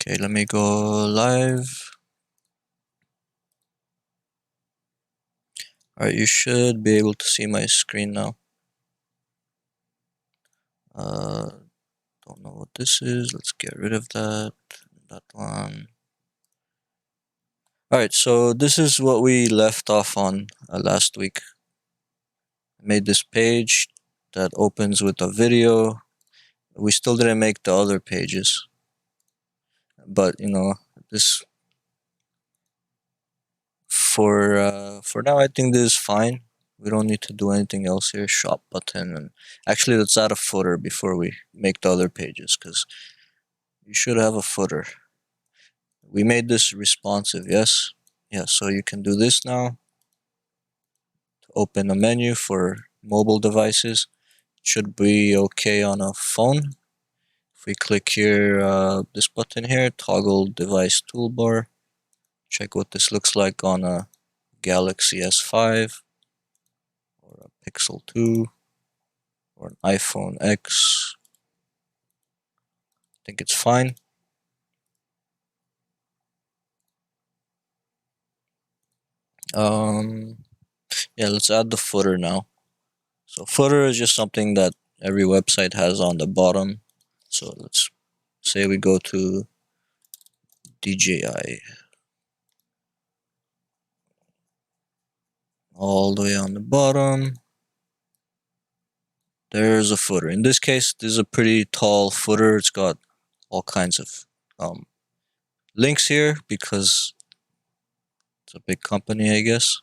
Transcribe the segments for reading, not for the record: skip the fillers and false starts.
Okay, let me go live. Alright, you should be able to see my screen now. Don't know what this is. Let's get rid of that. That one. Alright, so this is what we left off on last week. I made this page that opens with a video. We still didn't make the other pages. But, this for now I think this is fine. We don't need to do anything else here. Shop button, and actually let's add a footer before we make the other pages, because you should have a footer. We made this responsive, yes? Yeah, so you can do this now. To open a menu for mobile devices. It should be okay on a phone. If we click here, this button here, toggle device toolbar. Check what this looks like on a Galaxy S5 or a Pixel 2 or an iPhone X. I think it's fine. Yeah, let's add the footer now. So footer is just something that every website has on the bottom. So let's say we go to DJI. All the way on the bottom. There's a footer. In this case, this is a pretty tall footer. It's got all kinds of links here because it's a big company, I guess.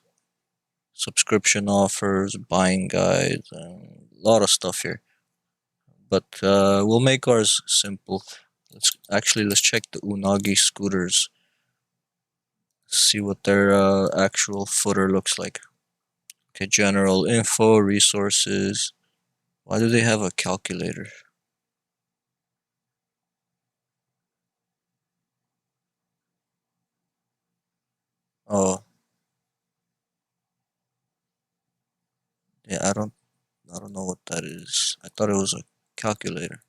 Subscription offers, buying guides, and a lot of stuff here. But we'll make ours simple. Let's check the Unagi scooters. See what their actual footer looks like. Okay, general info, resources. Why do they have a calculator? Oh, yeah, I don't know what that is. I thought it was a calculator.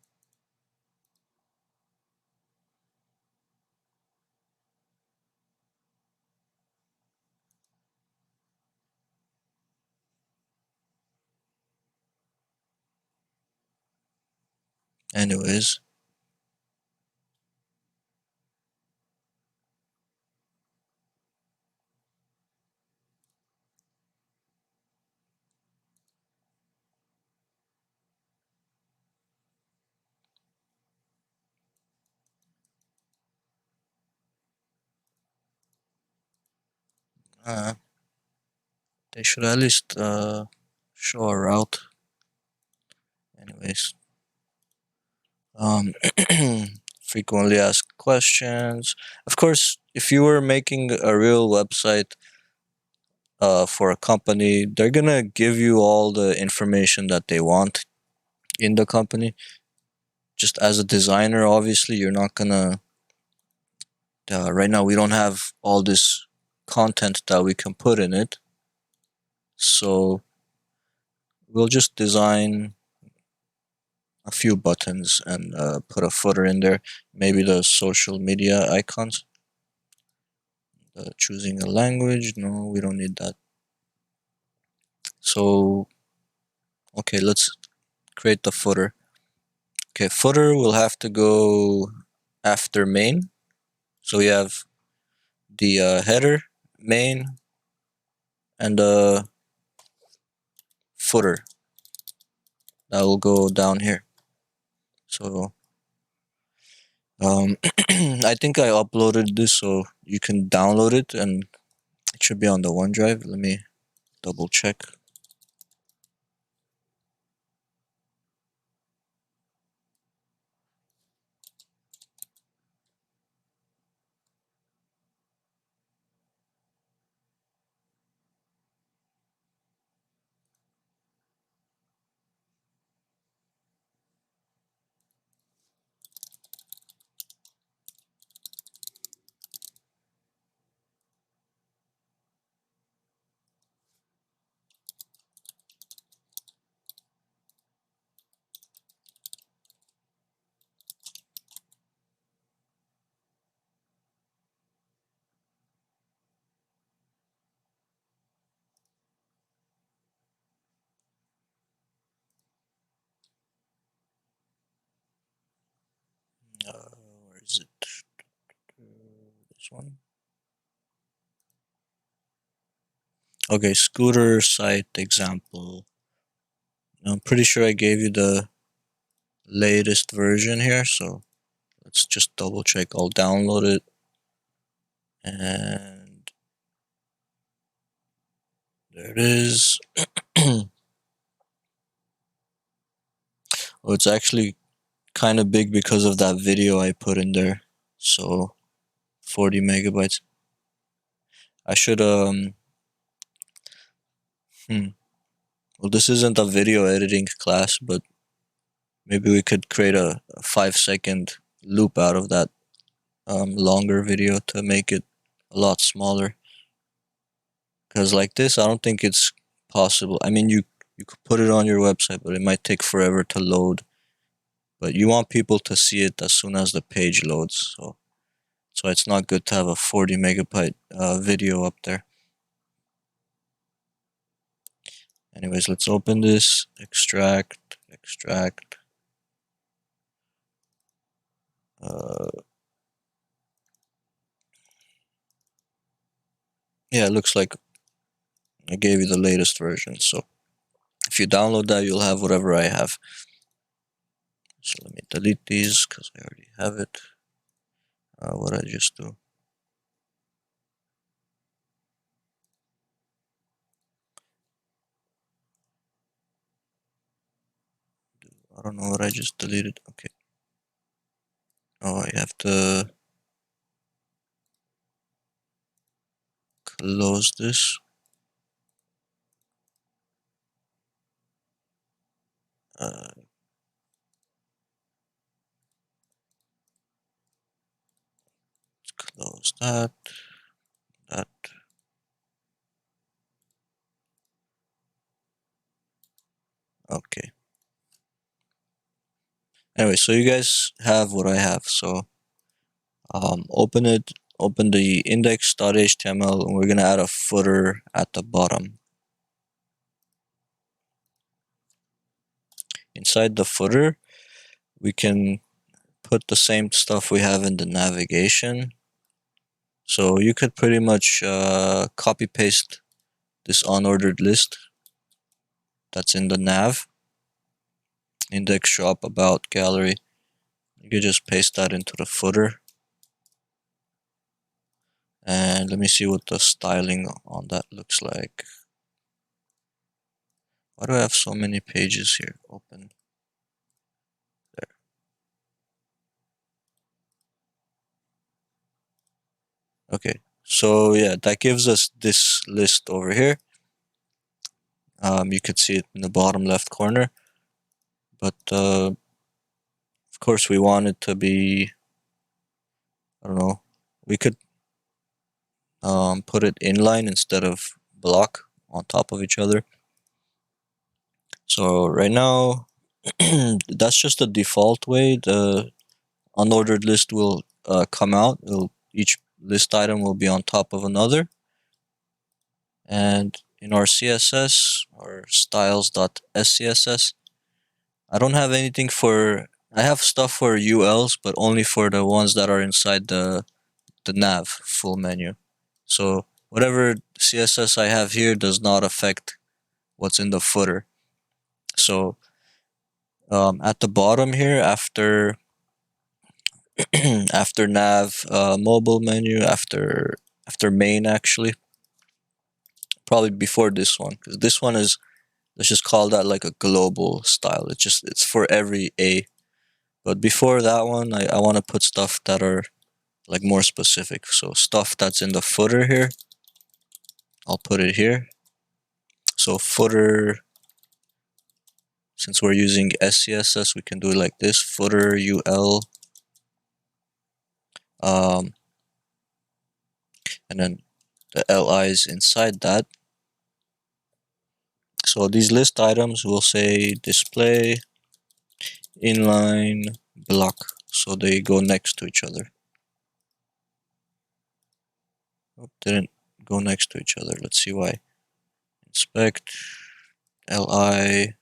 Anyways, uh, they should at least show a route. Anyways, frequently asked questions. Of course, if you were making a real website for a company, they're gonna give you all the information that they want in the company. Just as a designer, obviously, you're not gonna. Right now, we don't have all this content that we can put in it, so we'll just design a few buttons and put a footer in there. Maybe the social media icons. Choosing a language, no, we don't need that. So, okay, let's create the footer. Okay, footer will have to go after main. So we have the header, main, and the footer. That will go down here. So, I think I uploaded this so you can download it and it should be on the OneDrive. Let me double check. one. Okay, scooter site example. I'm pretty sure I gave you the latest version here, so let's just double check. I'll download it, and there it is. Oh, it's actually kind of big because of that video I put in there. So 40 megabytes. I should well, this isn't a video editing class, but maybe we could create a 5-second loop out of that longer video to make it a lot smaller. Because like this, I don't think it's possible. I mean, you could put it on your website, but it might take forever to load. But you want people to see it as soon as the page loads, so it's not good to have a 40 megabyte video up there. Anyways, let's open this, extract. Yeah, it looks like I gave you the latest version. So if you download that, you'll have whatever I have. So let me delete these because I already have it. What I just do? I don't know what I just deleted. Okay. Oh, I have to close this. Close that. Okay. Anyway, so you guys have what I have. So open it, open the index.html, and we're gonna add a footer at the bottom. Inside the footer, we can put the same stuff we have in the navigation. So you could pretty much copy paste this unordered list that's in the nav, index, shop, about, gallery. You could just paste that into the footer. And let me see what the styling on that looks like. Why do I have so many pages here open? There. Okay, so yeah, that gives us this list over here. You could see it in the bottom left corner, but of course we want it to be, I don't know, we could put it inline instead of block on top of each other. So right now, that's just the default way the unordered list will come out. Each list item will be on top of another. And in our CSS, or styles.scss, I don't have anything for, I have stuff for ULs, but only for the ones that are inside the nav full menu. So whatever CSS I have here does not affect what's in the footer. So at the bottom here, after after nav, mobile menu, after main, actually, probably before this one, because this one is, let's just call that like a global style. It's for every A. But before that one, I want to put stuff that are like more specific. So stuff that's in the footer here, I'll put it here. So footer, since we're using SCSS, we can do it like this: footer UL, and then the LIs inside that. So these list items will say display inline block, so they go next to each other. Oh, didn't go next to each other. Let's see why. Inspect li.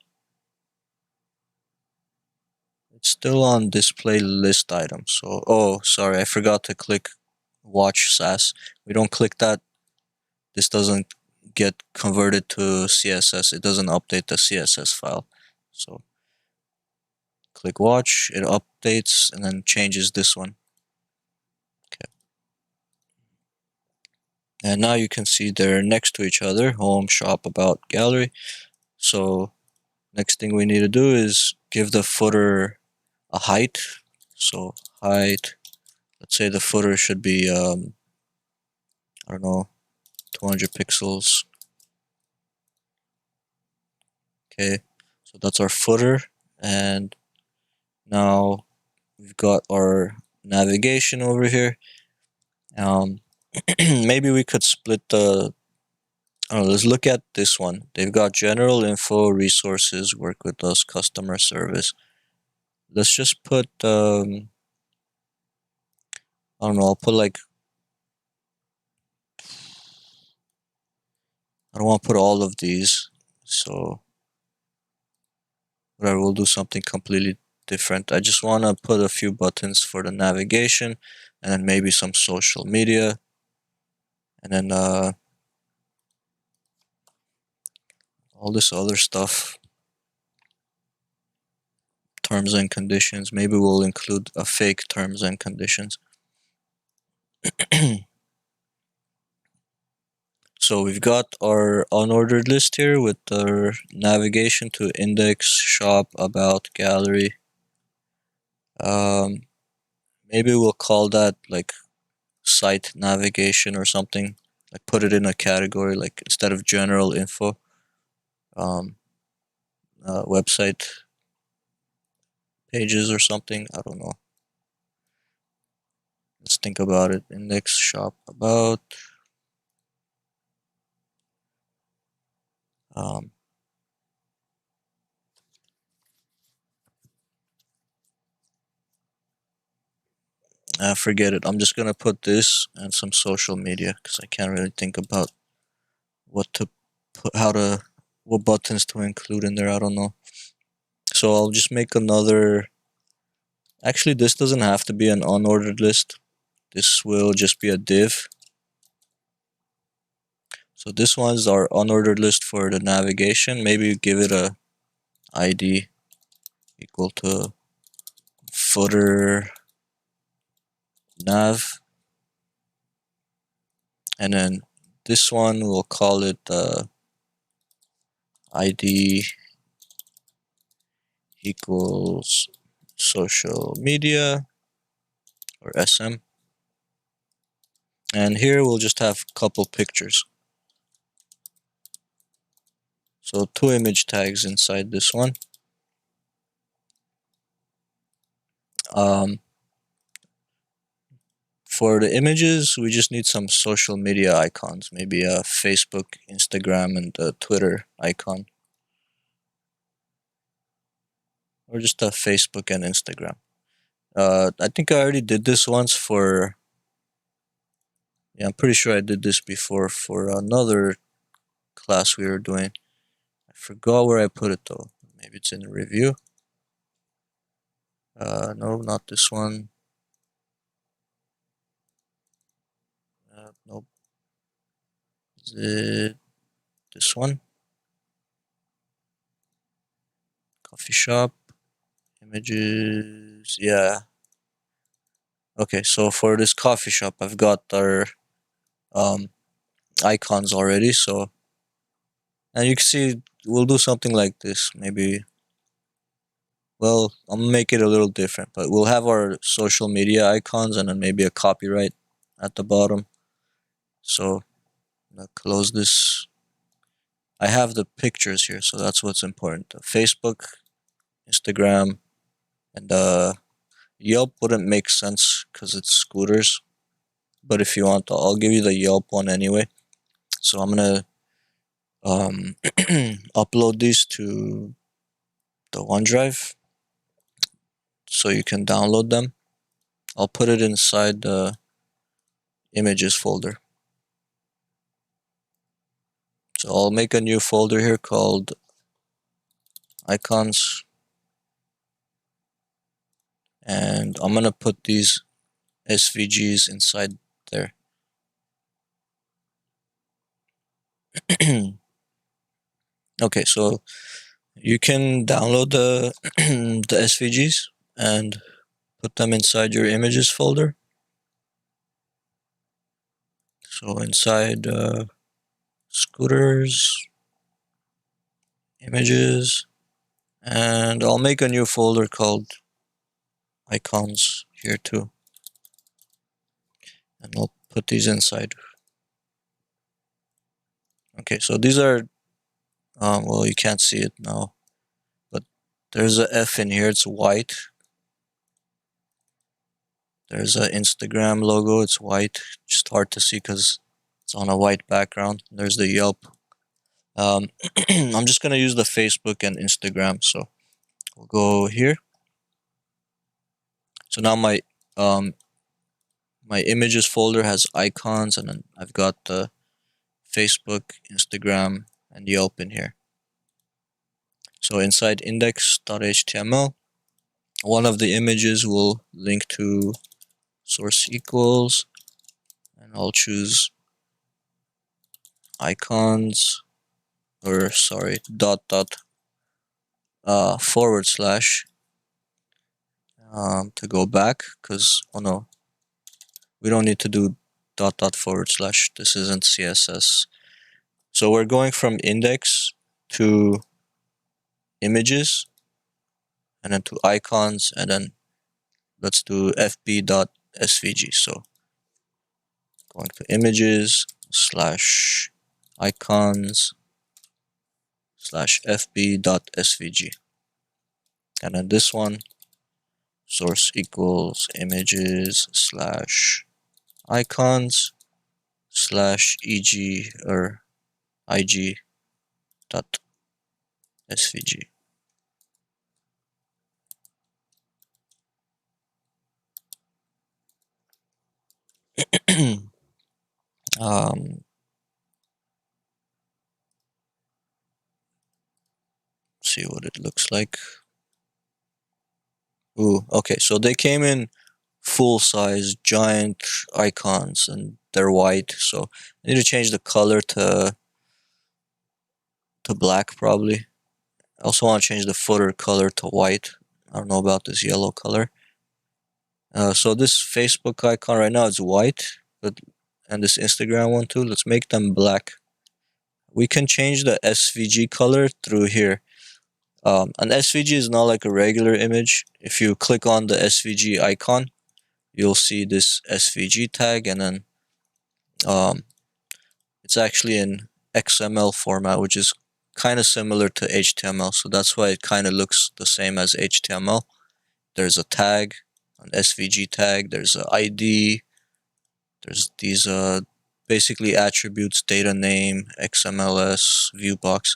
It's still on display list item. So, oh, sorry, I forgot to click watch SASS. We don't click that. This doesn't get converted to CSS. It doesn't update the CSS file. So click watch, it updates and then changes this one. Okay. And now you can see they're next to each other, home, shop, about, gallery. So next thing we need to do is give the footer a height. So height, let's say the footer should be, I don't know, 200 pixels. Okay, so that's our footer. And now we've got our navigation over here. Maybe we could split the, let's look at this one. They've got general info, resources, work with us, customer service. Let's just put, I don't know, I'll put like, I don't want to put all of these. So whatever, we'll do something completely different. I just want to put a few buttons for the navigation and then maybe some social media. And then all this other stuff. Terms and conditions. Maybe we'll include a fake terms and conditions. So we've got our unordered list here with our navigation to index, shop, about, gallery. Maybe we'll call that like site navigation or something. Like put it in a category, like instead of general info, website pages or something. I don't know. Let's think about it. Index, shop, about. Forget it. I'm just gonna put this and some social media because I can't really think about what to put, what buttons to include in there. I don't know. So I'll just make another. Actually, this doesn't have to be an unordered list. This will just be a div. So this one's our unordered list for the navigation. Maybe give it a ID equal to footer nav. And then this one we'll call it ID equals social media or SM. And here we'll just have a couple pictures. So 2 image tags inside this one. For the images, we just need some social media icons, maybe a Facebook, Instagram, and a Twitter icon. Or just a Facebook and Instagram. I think I already did this once for, yeah, I'm pretty sure I did this before for another class we were doing. I forgot where I put it though. Maybe it's in the review. No, not this one. Nope. Is it this one? Coffee shop. Images. Yeah. Okay, so for this coffee shop, I've got our icons already. So, and you can see we'll do something like this. Maybe, well, I'll make it a little different, but we'll have our social media icons and then maybe a copyright at the bottom. So, I'm gonna close this. I have the pictures here, so that's what's important. Facebook, Instagram, and Yelp wouldn't make sense because it's scooters. But if you want, I'll give you the Yelp one anyway. So I'm gonna upload these to the OneDrive so you can download them. I'll put it inside the images folder. So I'll make a new folder here called icons. And I'm gonna put these SVGs inside there. Okay, so you can download the the SVGs and put them inside your images folder. So inside scooters, images, and I'll make a new folder called icons here too. And I'll put these inside. Okay, so these are, well, you can't see it now, but there's a F in here, it's white. There's an Instagram logo, it's white, just hard to see because it's on a white background. There's the Yelp. I'm just gonna use the Facebook and Instagram, so we'll go here. So now my images folder has icons, and then I've got the Facebook, Instagram, and Yelp in here. So inside index.html, one of the images will link to source equals, and I'll choose icons, or sorry, forward slash to go back, because oh no, we don't need to do forward slash. This isn't CSS. So we're going from index to images, and then to icons, and then let's do fb.svg. So going to images slash icons slash fb.svg, and then this one, source equals images slash icons slash eg or ig dot svg. See what it looks like. Ooh, okay, so they came in full size giant icons and they're white, so I need to change the color to black probably. I also want to change the footer color to white. I don't know about this yellow color. So this Facebook icon right now is white, and this Instagram one too. Let's make them black. We can change the SVG color through here. An SVG is not like a regular image. If you click on the SVG icon, you'll see this SVG tag, and then it's actually in XML format, which is kind of similar to HTML. So that's why it kind of looks the same as HTML. There's a tag, an SVG tag. There's an ID. There's these basically attributes, data name, XMLS, viewbox.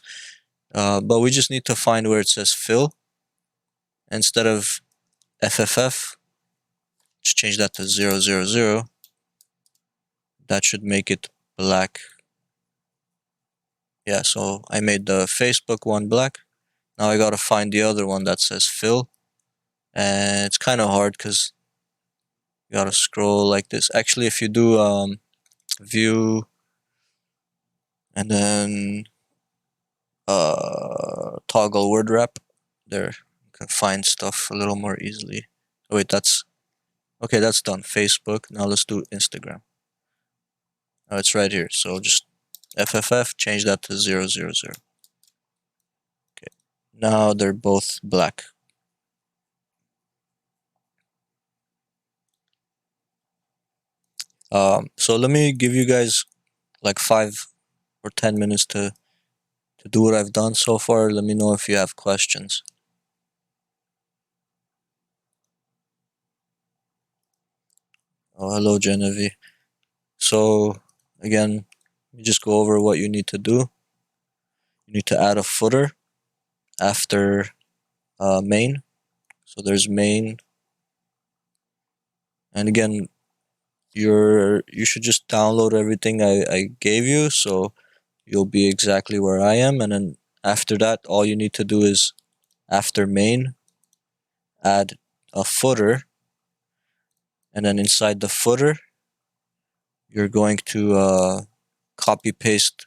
But we just need to find where it says fill. Instead of FFF, just change that to 000. That should make it black. Yeah, so I made the Facebook one black. Now I gotta find the other one that says fill. And it's kind of hard because you gotta scroll like this. Actually, if you do view and then toggle word wrap, there you can find stuff a little more easily. Oh, wait, that's okay. That's done. Facebook. Now let's do Instagram. Oh, it's right here. So just FFF, change that to 000. Okay. Now they're both black. So let me give you guys like 5 or 10 minutes to do what I've done so far. Let me know if you have questions. Oh, hello, Genevieve. So again, let me just go over what you need to do. You need to add a footer after main. So there's main, and again, you should just download everything I gave you, so you'll be exactly where I am. And then after that, all you need to do is after main, add a footer, and then inside the footer, you're going to copy paste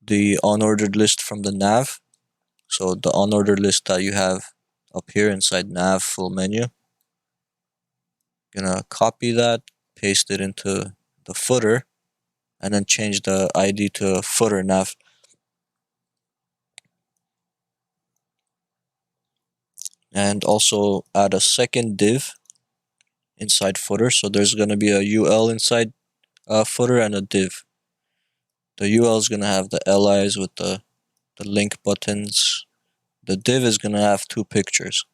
the unordered list from the nav. So the unordered list that you have up here inside nav full menu, gonna copy that, paste it into the footer, and then change the ID to footer nav. And also add a second div inside footer. So there's gonna be a UL inside footer and a div. The UL is gonna have the LIs with the link buttons. The div is gonna have two pictures,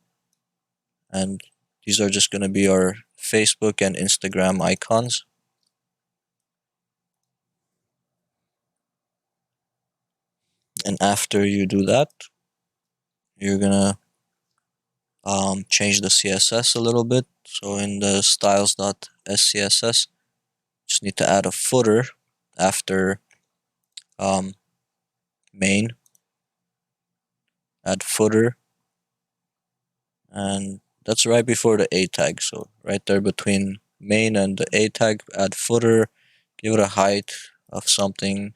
and these are just gonna be our Facebook and Instagram icons. And after you do that, you're gonna change the CSS a little bit. So in the styles.scss, just need to add a footer after main, add footer, and that's right before the A tag. So right there between main and the A tag, add footer, give it a height of something.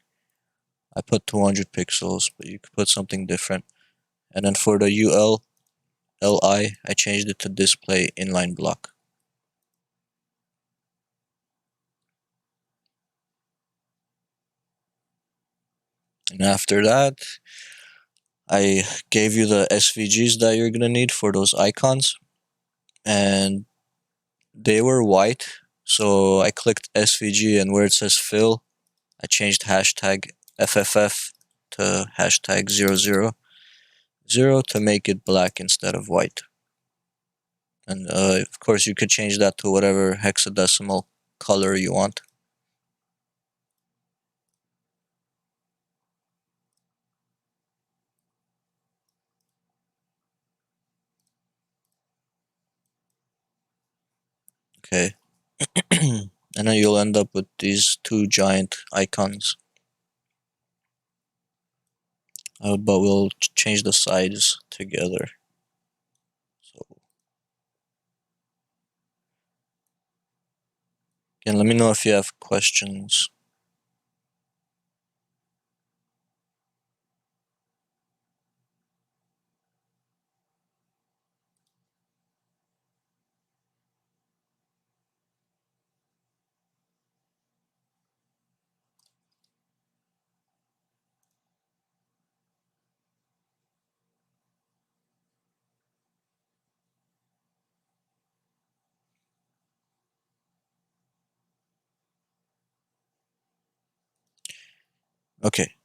I put 200 pixels, but you could put something different. And then for the UL, LI, I changed it to display inline block. And after that, I gave you the SVGs that you're gonna need for those icons, and they were white. So I clicked SVG, and where it says fill, I changed hashtag FFF to hashtag 000 to make it black instead of white. And of course, you could change that to whatever hexadecimal color you want. Okay. And then you'll end up with these two giant icons. But we'll change the size together. So again, let me know if you have questions. Okay,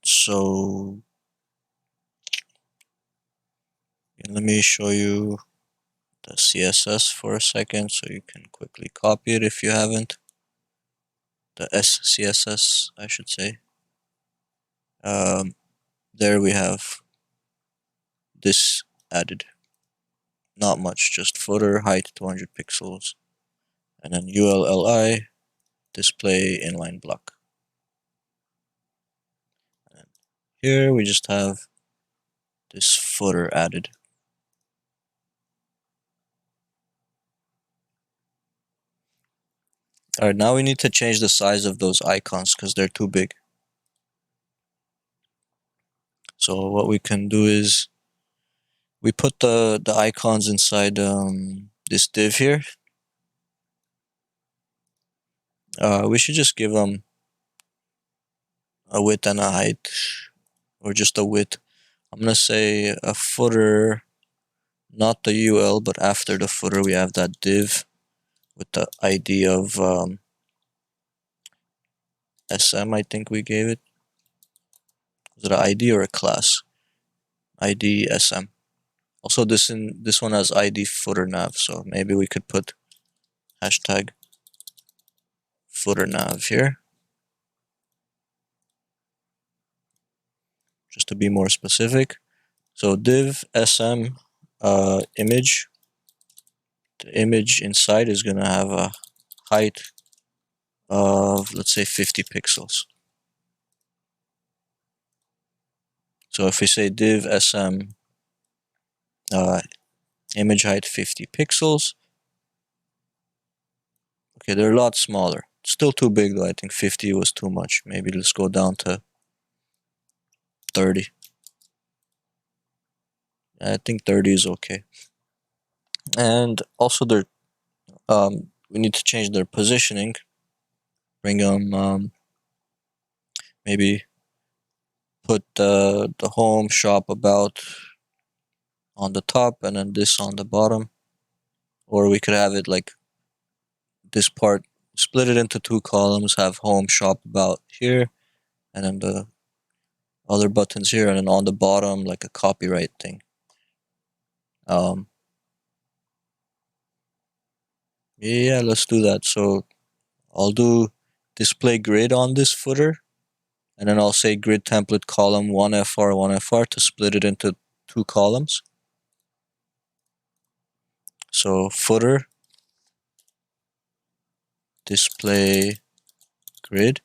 so let me show you the CSS for a second so you can quickly copy it if you haven't. The SCSS, I should say. There we have this added. Not much, just footer, height 200 pixels, and then ULLI, display inline block. And here we just have this footer added. Alright, now we need to change the size of those icons because they're too big. So what we can do is we put the icons inside this div here. We should just give them a width and a height, or just a width. I'm gonna say a footer, not the UL, but after the footer we have that div with the ID of SM, I think we gave it. Was it an ID or a class? ID SM. Also, this one has ID footer nav, so maybe we could put hashtag footer nav here, just to be more specific. So div SM image. The image inside is gonna have a height of, let's say, 50 pixels. So if we say div SM image height 50 pixels, okay, they're a lot smaller. Still too big though. I think 50 was too much. Maybe let's go down to 30. I think 30 is okay. And also we need to change their positioning. Bring them, maybe put the home, shop, about on the top, and then this on the bottom. Or we could have it like this part, split it into two columns, have home, shop, about here, and then the other buttons here, and then on the bottom like a copyright thing. Yeah, let's do that. So I'll do display grid on this footer, and then I'll say grid template column 1FR 1FR to split it into two columns. So footer display grid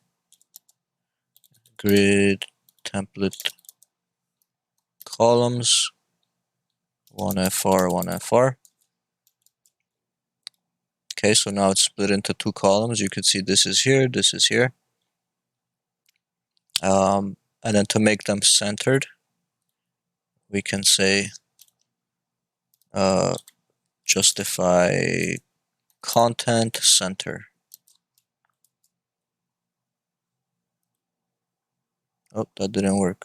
template columns 1FR 1FR. Okay, so now it's split into two columns. You can see this is here, this is here. And then to make them centered, we can say justify content center. Oh, that didn't work.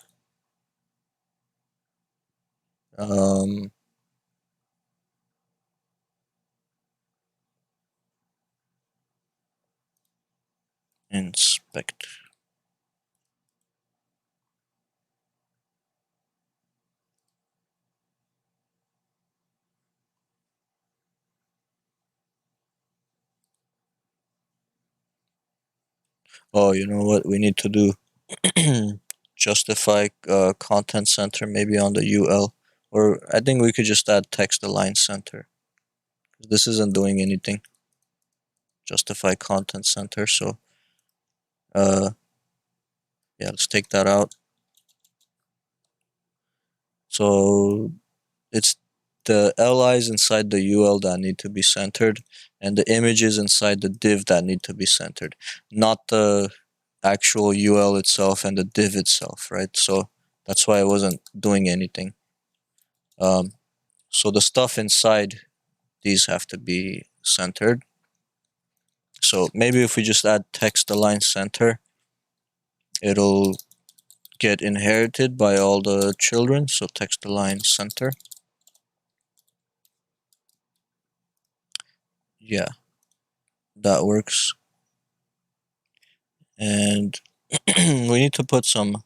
Inspect. Oh, you know what we need to do? Justify content center maybe on the UL, or I think we could just add text align center. This isn't doing anything. Justify content center. So yeah, let's take that out. So it's the LIs inside the UL that need to be centered, and the images inside the div that need to be centered, not the actual UL itself and the div itself, right? So that's why I wasn't doing anything. So the stuff inside these have to be centered. So maybe if we just add text align center, it'll get inherited by all the children. So text align center. Yeah, that works. And we need to put some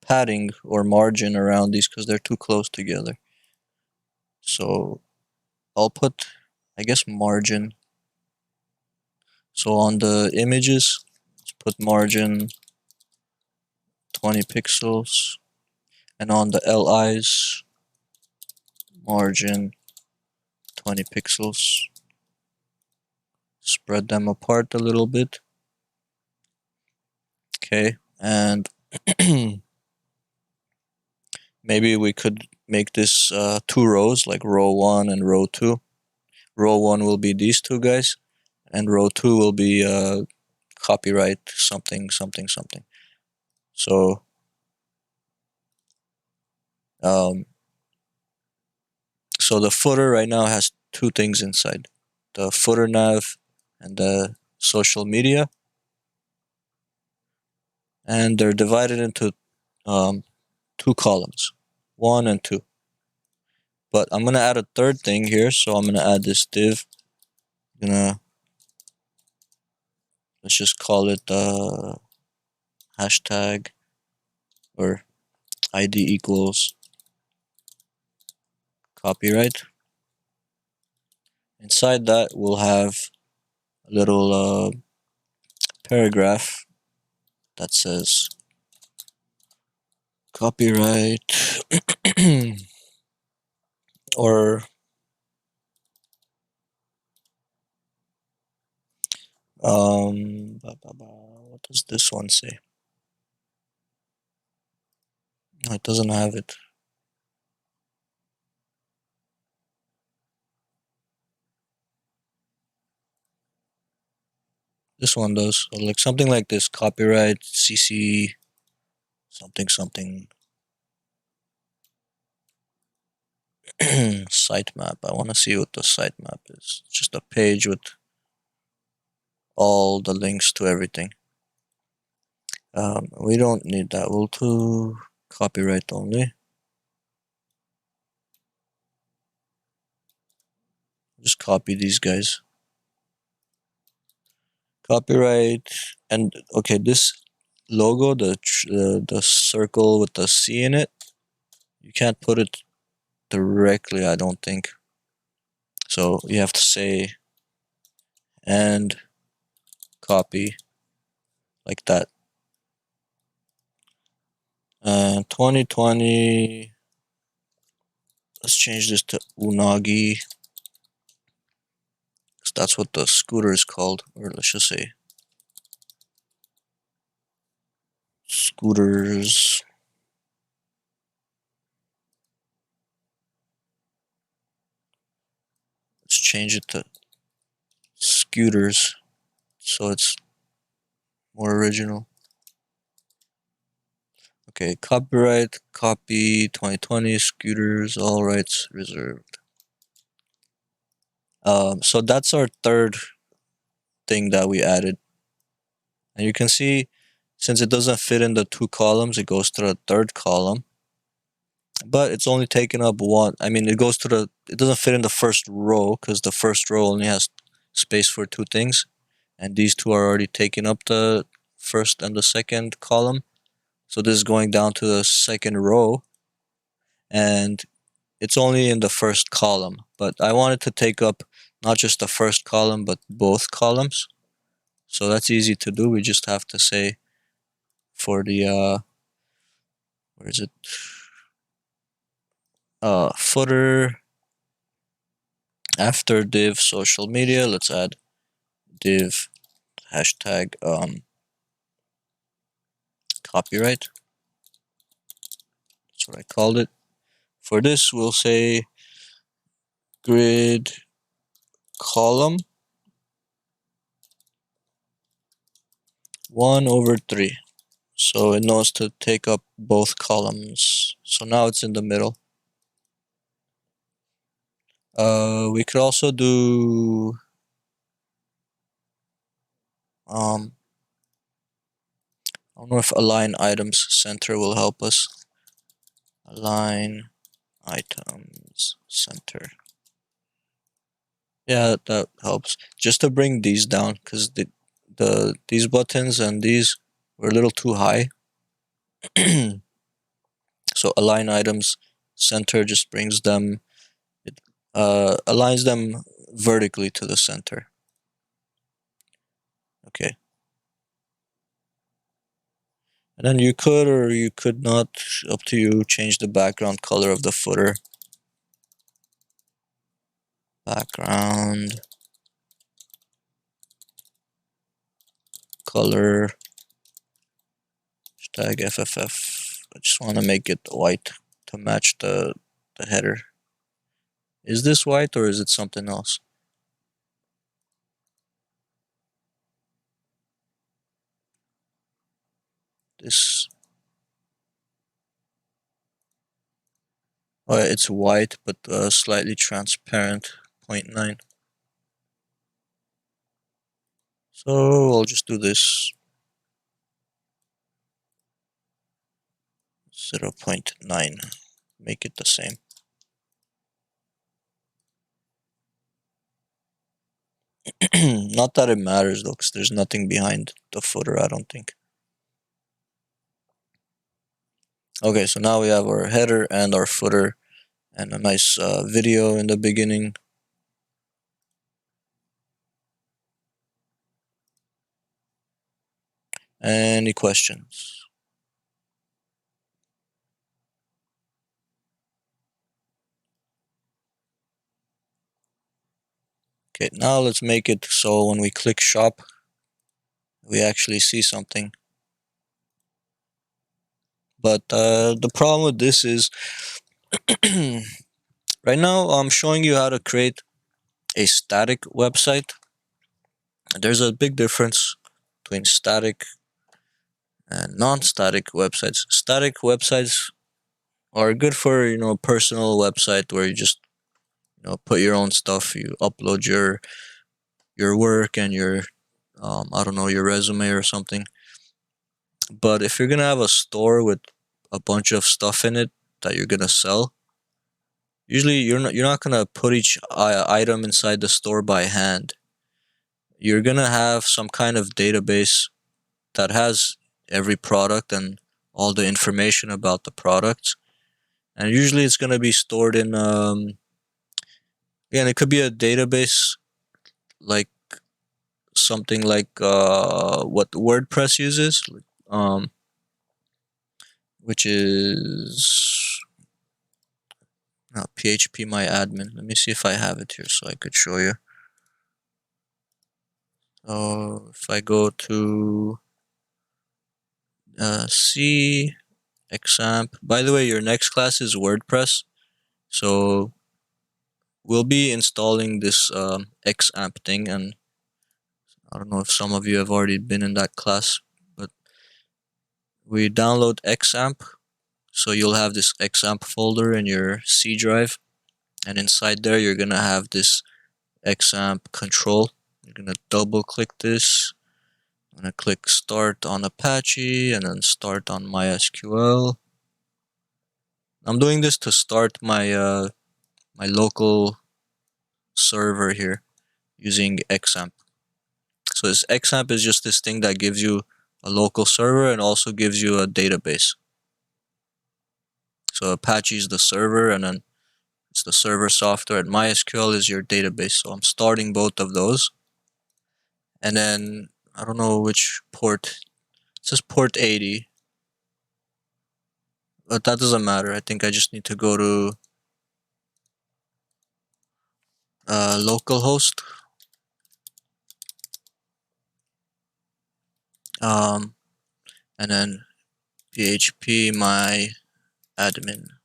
padding or margin around these because they're too close together. So I'll put, I guess, margin. So on the images, let's put margin 20 pixels. And on the LIs, margin 20 pixels. Spread them apart a little bit. Okay, and maybe we could make this two rows, like row 1 and row 2. Row 1 will be these two guys, and row 2 will be copyright something something something. So so the footer right now has two things inside: the footer nav and the social media, and they're divided into two columns, 1 and 2. But I'm gonna add a third thing here, so I'm gonna add this div. Let's just call it hashtag or ID equals copyright. Inside that, we'll have a little paragraph that says copyright or what does this one say? No, it doesn't have it. This one does. So like something like this, copyright CC something something sitemap. I want to see what the sitemap is. It's just a page with all the links to everything. We don't need that. We'll do copyright only. Just copy these guys. Copyright, and okay, this logo, the circle with the C in it, you can't put it directly, I don't think. So you have to say and copy like that. 2020. Let's change this to Unagi, because that's what the scooter is called, or let's just say scooters. Let's change it to scooters so it's more original. Okay, copyright, copy 2020, scooters, all rights reserved. So that's our third thing that we added. And you can see, since it doesn't fit in the two columns, it goes to the third column. But it's only taking up one. I mean, it doesn't fit in the first row because the first row only has space for two things. And these two are already taking up the first and the second column. So this is going down to the second row. And it's only in the first column. But I wanted to take up not just the first column, but both columns. So that's easy to do. We just have to say for the, where is it? Footer, after div social media, let's add div hashtag copyright. That's what I called it. For this, we'll say grid column 1/3. So it knows to take up both columns. So now it's in the middle. We could also do I don't know if align items center will help us. Align items center. Yeah, that helps. Just to bring these down, because these buttons and these were a little too high. So align items center just brings them, it aligns them vertically to the center. Okay. And then you could or you could not, up to you, change the background color of the footer. Background color hashtag FFF. I just want to make it white to match the header. Is this white or is it something else? This, oh, it's white but slightly transparent, 0.9. So I'll just do this 0.9. Make it the same. Not that it matters though, because there's nothing behind the footer, I don't think. Okay, so now we have our header and our footer and a nice video in the beginning. Any questions? Okay, now let's make it so when we click shop, we actually see something. But the problem with this is, right now I'm showing you how to create a static website. There's a big difference between static and non-static websites. Static websites are good for personal website where you just put your own stuff. You upload your work and your I don't know, your resume or something. But if you're gonna have a store with a bunch of stuff in it that you're gonna sell, usually you're not gonna put each item inside the store by hand. You're gonna have some kind of database that has every product and all the information about the products, and usually it's gonna be stored in again, it could be a database like something like what WordPress uses, um, which is PHP my admin. Let me see if I have it here so I could show you. So if I go to C XAMPP. By the way, your next class is WordPress, so we'll be installing this XAMPP thing, and I don't know if some of you have already been in that class, but we download XAMPP. So you'll have this XAMPP folder in your C drive, and inside there you're gonna have this XAMPP control. You're gonna double click this. I'm gonna click start on Apache and then start on MySQL. I'm doing this to start my my local server here using XAMPP. So this XAMPP is just this thing that gives you a local server and also gives you a database. So Apache is the server, and then it's the server software, and MySQL is your database. So I'm starting both of those. And then I don't know which port. It says port 80. But that doesn't matter. I think I just need to go to localhost. And then PHP my admin.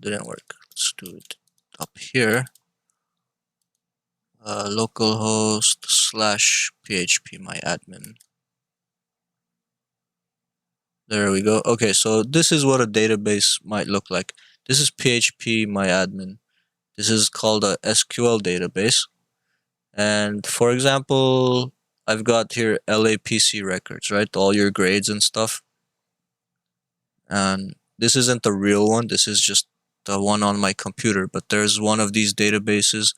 Didn't work. Let's do it up here. Localhost / PHP my admin. There we go. Okay, so this is what a database might look like. This is PHP my admin. This is called a SQL database. And for example, I've got here LAPC records, right? All your grades and stuff. And this isn't the real one. This is just the one on my computer. But there's one of these databases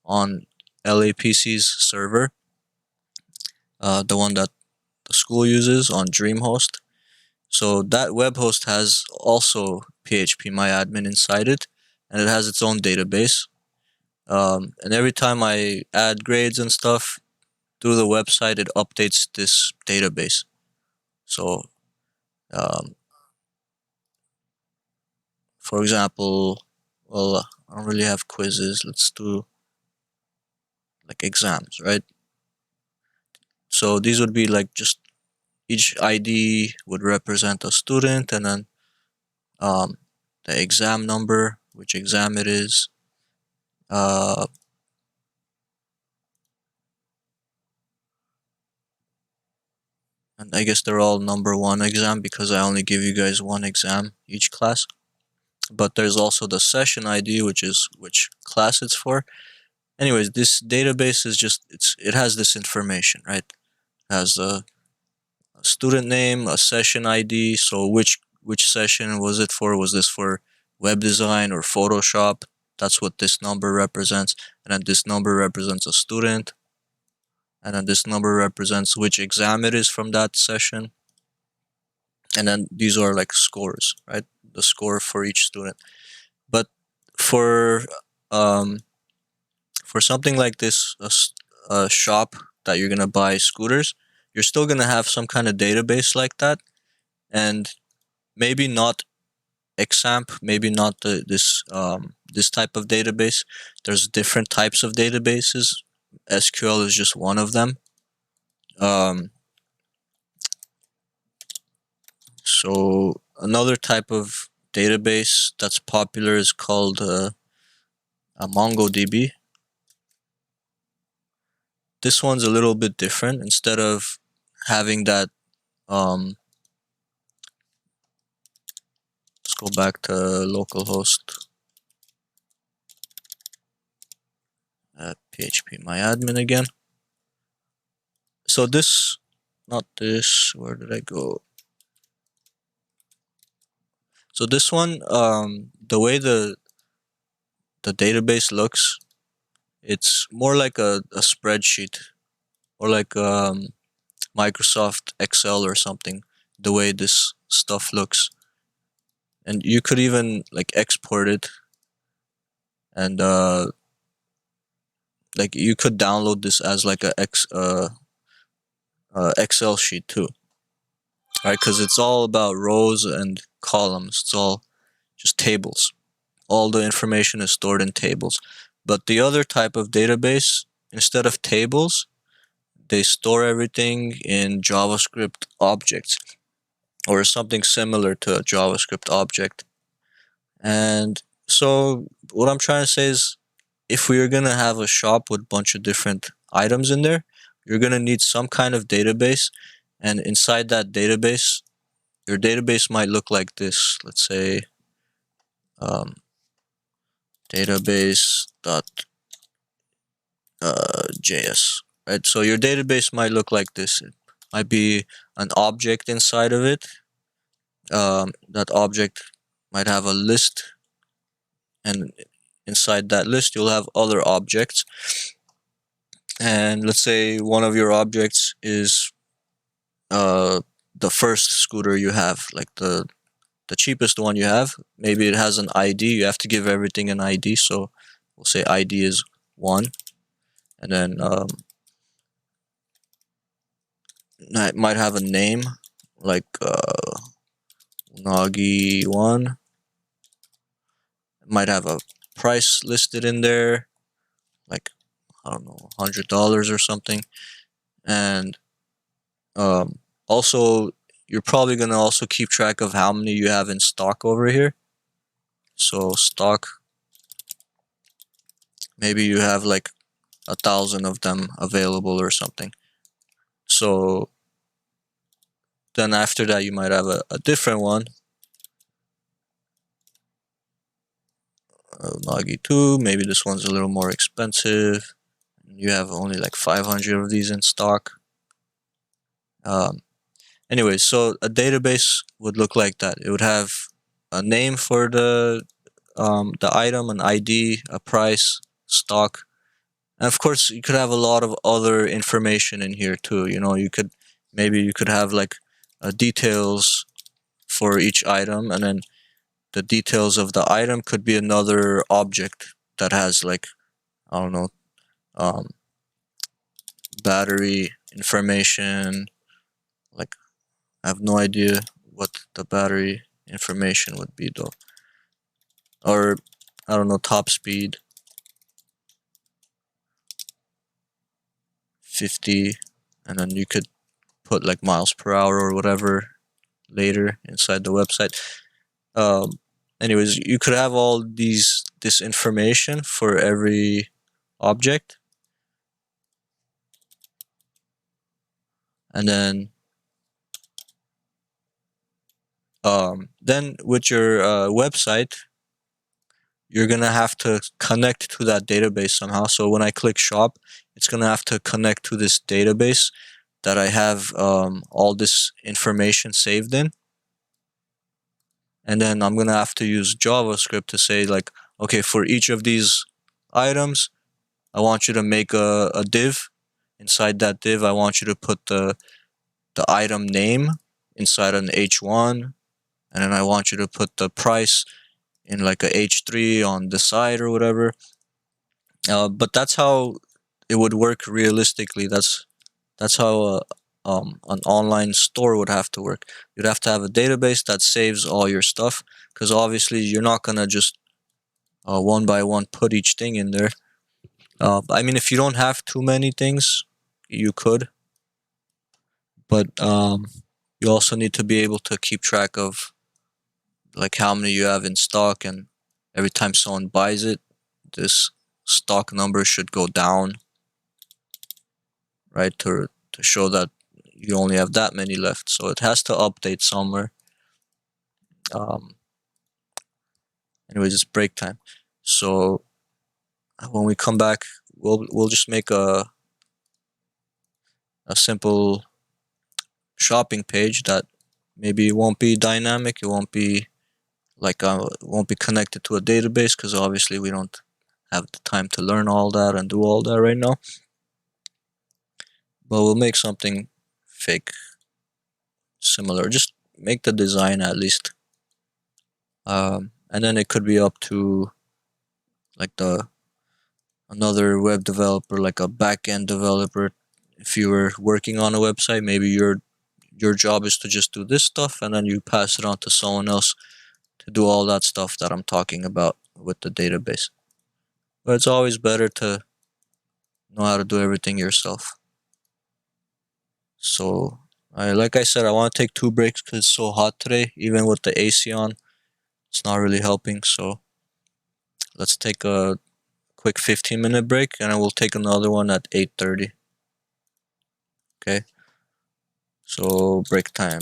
on LAPC's server, the one that the school uses on DreamHost. So that web host has also PHP my admin inside it, and it has its own database. And every time I add grades and stuff through the website, it updates this database. So, for example, well, I don't really have quizzes. Let's do like exams, right? So these would be like just each ID would represent a student, and then the exam number, which exam it is. And I guess they're all number 1 exam because I only give you guys 1 exam each class. But there's also the session ID, which is which class it's for. Anyways, this database is just it has this information, right? It has a student name, a session ID. So which session was it for? Was this for web design or Photoshop? That's what this number represents. And then this number represents a student. And then this number represents which exam it is from that session. And then these are like scores, right? The score for each student. But for something like this, a shop that you're gonna buy scooters, you're still gonna have some kind of database like that, and maybe not XAMPP, maybe not this type of database. There's different types of databases. SQL is just one of them. So another type of database that's popular is called MongoDB. this one's a little bit different. Instead of having that, let's go back to localhost PHP my admin again. So this, not this, where did I go? So this one, the way the database looks, it's more like a spreadsheet, or like Microsoft Excel or something, the way this stuff looks. And you could even like export it, and like you could download this as like a Excel sheet too, right? Because it's all about rows and columns. It's all just tables. All the information is stored in tables. But the other type of database, instead of tables, they store everything in JavaScript objects, or something similar to a JavaScript object. And so what I'm trying to say is, if we are going to have a shop with a bunch of different items in there, you're going to need some kind of database. And inside that database, your database might look like this. Let's say database.js, right? So your database might look like this. It might be an object inside of it. That object might have a list, and inside that list you'll have other objects. And let's say one of your objects is the first scooter you have, like the cheapest one you have. Maybe it has an ID. You have to give everything an ID. So we'll say ID is 1, and then it might have a name like Unagi1. It might have a price listed in there, like, I don't know, $100 or something. And also, you're probably going to also keep track of how many you have in stock over here. So stock, maybe you have like 1,000 of them available or something. So then after that, you might have a different one, Nagi 2. Maybe this one's a little more expensive. You have only like 500 of these in stock. Anyway, so a database would look like that. It would have a name for the item, an ID, a price, stock, and of course you could have a lot of other information in here too. You know, you could have like details for each item, and then the details of the item could be another object that has like, I don't know, battery information. Like, I have no idea what the battery information would be though. Or, I don't know, top speed 50, and then you could put like miles per hour or whatever later inside the website. Anyways, you could have all this information for every object, and then with your website, you're gonna have to connect to that database somehow. So when I click shop, it's gonna have to connect to this database that I have all this information saved in. And then I'm gonna have to use JavaScript to say like, okay, for each of these items, I want you to make a div. Inside that div, I want you to put the item name inside an H1, and then I want you to put the price in like a H3 on the side or whatever. But that's how it would work realistically. That's how an online store would have to work. You'd have to have a database that saves all your stuff, because obviously you're not gonna just one by one put each thing in there. I mean, if you don't have too many things, you could, but you also need to be able to keep track of like how many you have in stock, and every time someone buys it, this stock number should go down. right? To show that you only have that many left. So it has to update somewhere. Anyways, it's break time. So when we come back, we'll just make a simple shopping page that maybe it won't be dynamic. It won't be like won't be connected to a database because obviously we don't have the time to learn all that and do all that right now. But we'll make something fake, similar. Just make the design at least, and then it could be up to like another web developer, like a back-end developer. If you were working on a website, maybe your job is to just do this stuff, and then you pass it on to someone else to do all that stuff that I'm talking about with the database. But it's always better to know how to do everything yourself. So, like I said, I want to take 2 breaks because it's so hot today. Even with the AC on, it's not really helping. So, let's take a quick 15-minute break, and then we'll take another one at 8:30. Okay. So, break time.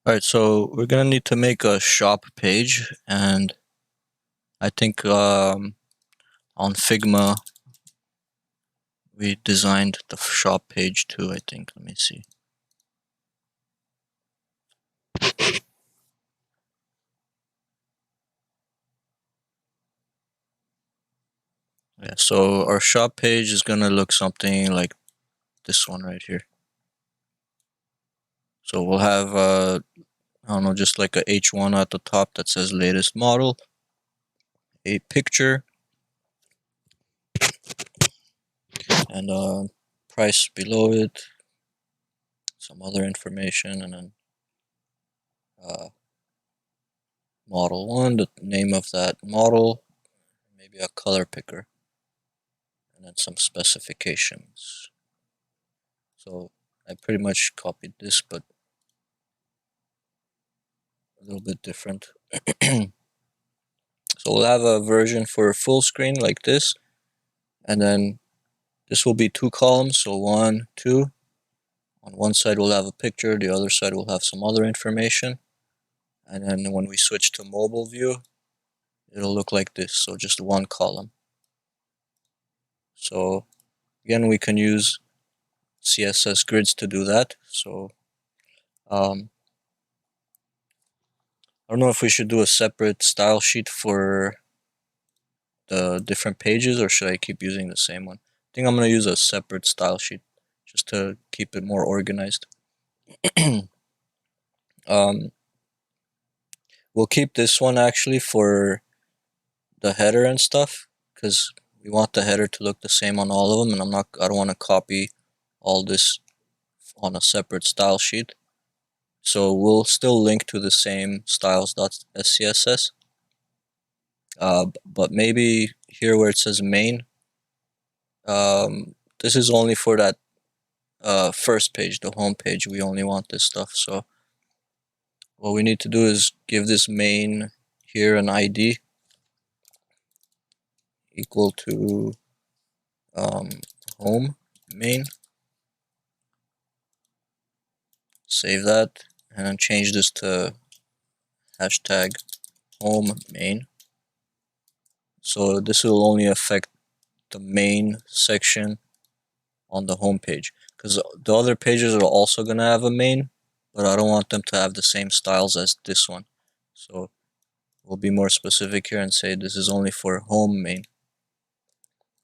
Alright, so we're gonna need to make a shop page, and I think on Figma we designed the shop page too, I think. Let me see. Yeah, so our shop page is gonna look something like this one right here. So we'll have I don't know, just like a H1 at the top that says latest model, a picture, and price below it, some other information, and then model 1, the name of that model, maybe a color picker, and then some specifications. So I pretty much copied this, but a little bit different. So we'll have a version for full screen like this, and then this will be 2 columns, so 1, 2. On one side we'll have a picture, the other side will have some other information, and then when we switch to mobile view, it'll look like this, so just 1 column. So again, we can use CSS grids to do that. So I don't know if we should do a separate style sheet for the different pages, or should I keep using the same one? I think I'm going to use a separate style sheet just to keep it more organized. We'll keep this one actually for the header and stuff, because we want the header to look the same on all of them, and I don't want to copy all this on a separate style sheet. So we'll still link to the same styles.scss, but maybe here where it says main, this is only for that first page, the home page. We only want this stuff. So what we need to do is give this main here an ID equal to home main. Save that, and then change this to hashtag home main. So this will only affect the main section on the home page, because the other pages are also going to have a main, but I don't want them to have the same styles as this one. So we'll be more specific here and say this is only for home main.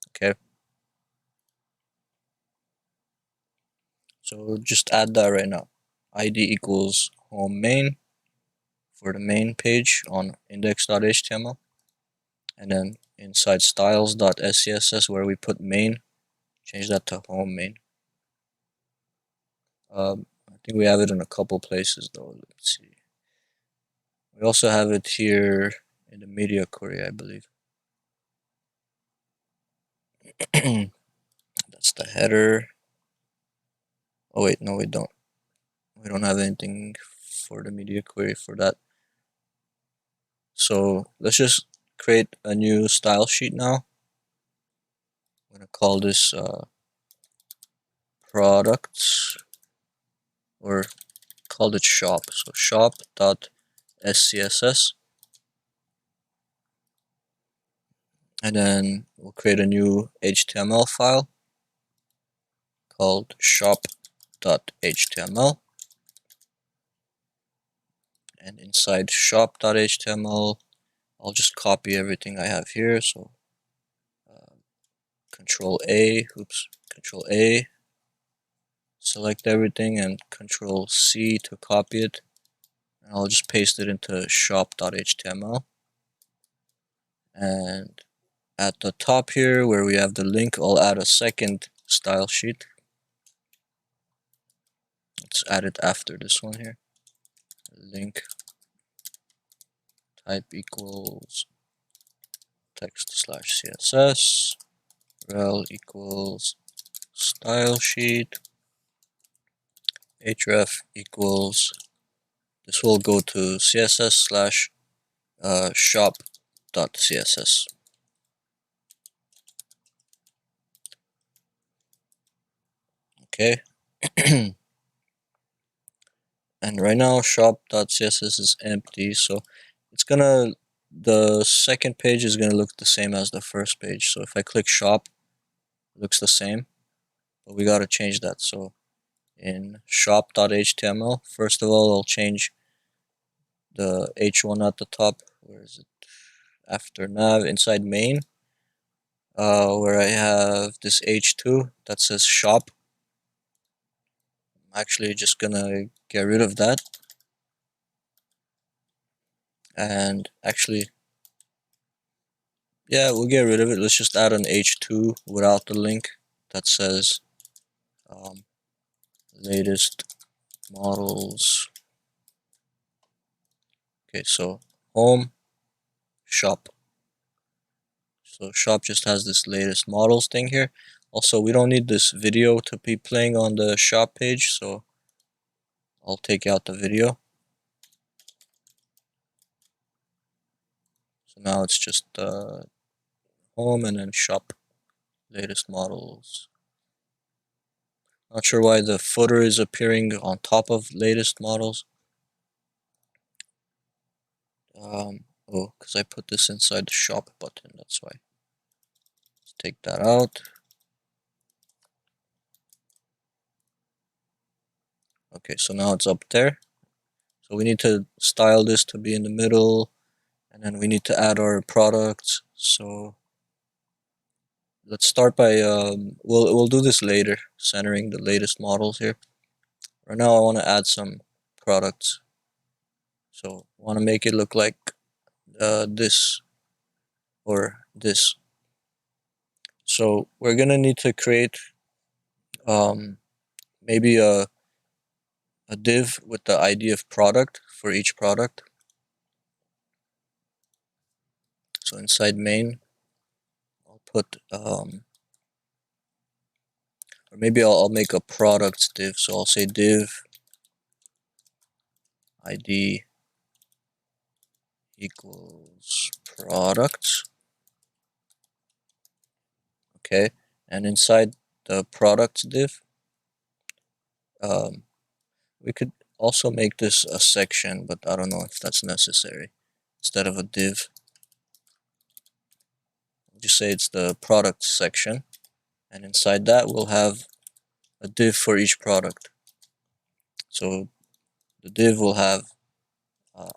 Okay. So just add that right now. ID equals home main for the main page on index.html, and then inside styles.scss where we put main, change that to home main. I think we have it in a couple places though. Let's see. We also have it here in the media query, I believe. That's the header. Oh wait, no, we don't. We don't have anything for the media query for that. So let's just create a new style sheet now. I'm gonna call this products, or call it shop. So shop.scss, and then we'll create a new HTML file called shop.html, and inside shop.html I'll just copy everything I have here. So Control A, select everything, and Control C to copy it. And I'll just paste it into shop.html. And at the top here, where we have the link, I'll add a second style sheet. Let's add it after this one here. Link type equals text/css, rel equals style sheet, href equals, this will go to css/shop.css. Okay. And right now shop.css is empty, so it's gonna, the second page is gonna look the same as the first page. So if I click shop, it looks the same, but we gotta change that. So in shop.html, first of all, I'll change the h1 at the top. Where is it? After nav, inside main, where I have this h2 that says shop. I'm actually just gonna get rid of that. And actually, yeah, we'll get rid of it. Let's just add an h2 without the link that says latest models. Okay, so home, shop. So shop just has this latest models thing here. Also, we don't need this video to be playing on the shop page, so I'll take out the video. So now it's just home and then shop, latest models. Not sure why the footer is appearing on top of latest models. Oh, because I put this inside the shop button, that's why. Let's take that out. Okay, so now it's up there. So we need to style this to be in the middle, and then we need to add our products. So let's start by we'll do this later, centering the latest models here. Right now I want to add some products. So I want to make it look like this or this. So we're gonna need to create maybe a div with the ID of product for each product. So inside main, I'll put or maybe I'll make a products div. So I'll say div ID equals products. Okay, and inside the products div, we could also make this a section, but I don't know if that's necessary. Instead of a div, we'll just say it's the product section, and inside that we'll have a div for each product. So the div will have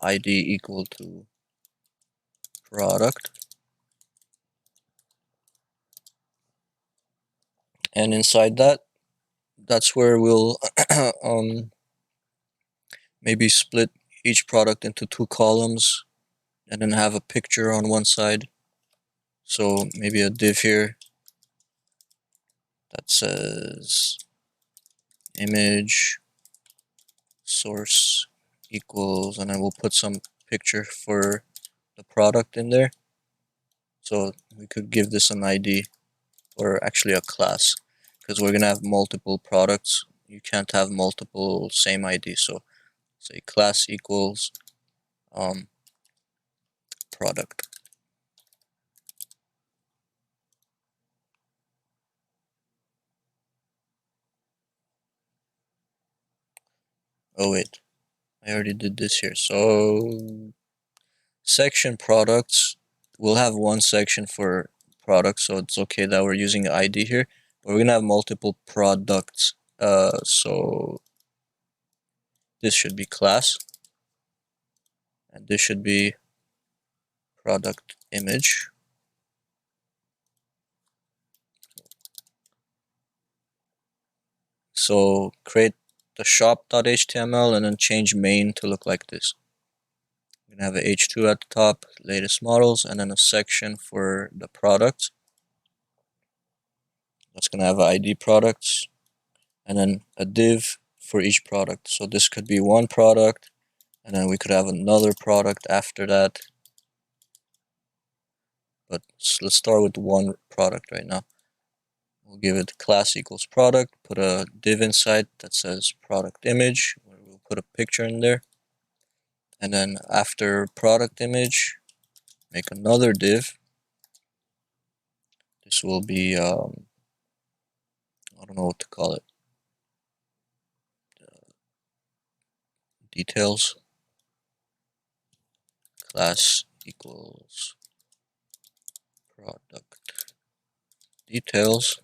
ID equal to product, and inside that, that's where we'll maybe split each product into two columns and then have a picture on one side. So maybe a div here that says image source equals, and then we'll put some picture for the product in there. So we could give this an ID, or actually a class, because we're gonna have multiple products. You can't have multiple same ID. So say class equals product. Oh wait, I already did this here. So section products, we'll have one section for products, so it's okay that we're using ID here, but we're gonna have multiple products. So this should be class, and this should be product image. So create the shop.html and then change main to look like this. We're gonna have a h2 at the top, latest models, and then a section for the products. That's gonna have ID products, and then a div for each product. So this could be one product, and then we could have another product after that. But let's start with one product right now. We'll give it class equals product, put a div inside that says product image, where we'll put a picture in there. And then after product image, make another div. This will be, I don't know what to call it, details. Class equals product details.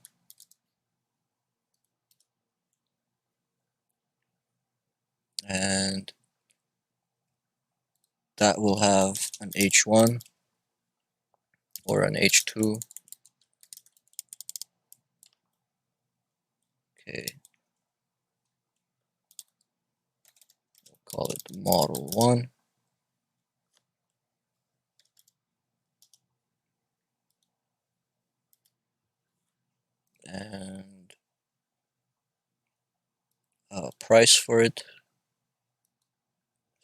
And that will have an h1 or an h2. Okay, we'll call it model 1. And price for it.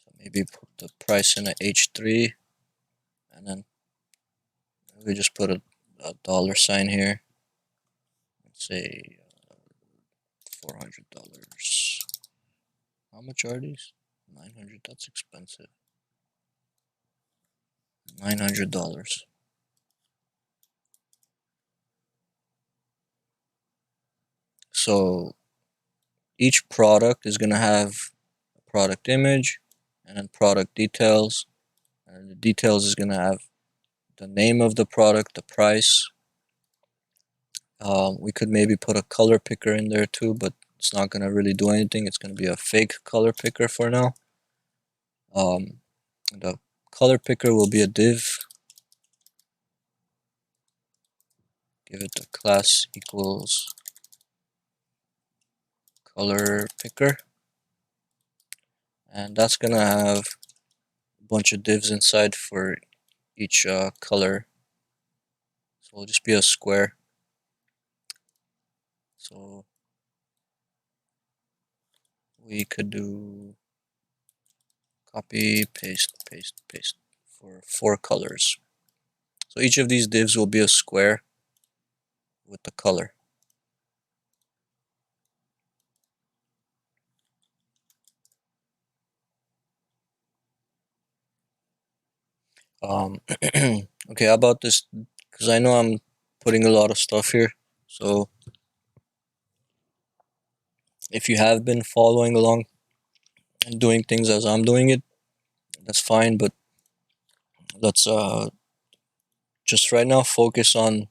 So maybe put the price in a h3, and then we just put a dollar sign here. Let's say $400. How much are these? 900. That's expensive. $900. So each product is gonna have a product image and then product details. And the details is gonna have the name of the product, the price. We could maybe put a color picker in there too, but it's not gonna really do anything. It's gonna be a fake color picker for now. The color picker will be a div. Give it a class equals color picker, and that's gonna have a bunch of divs inside for each color. So it'll just be a square. So we could do copy, paste, paste, paste for 4 colors. So each of these divs will be a square with the color. Okay, how about this? Because I know I'm putting a lot of stuff here. So if you have been following along and doing things as I'm doing it, that's fine. But let's just right now focus on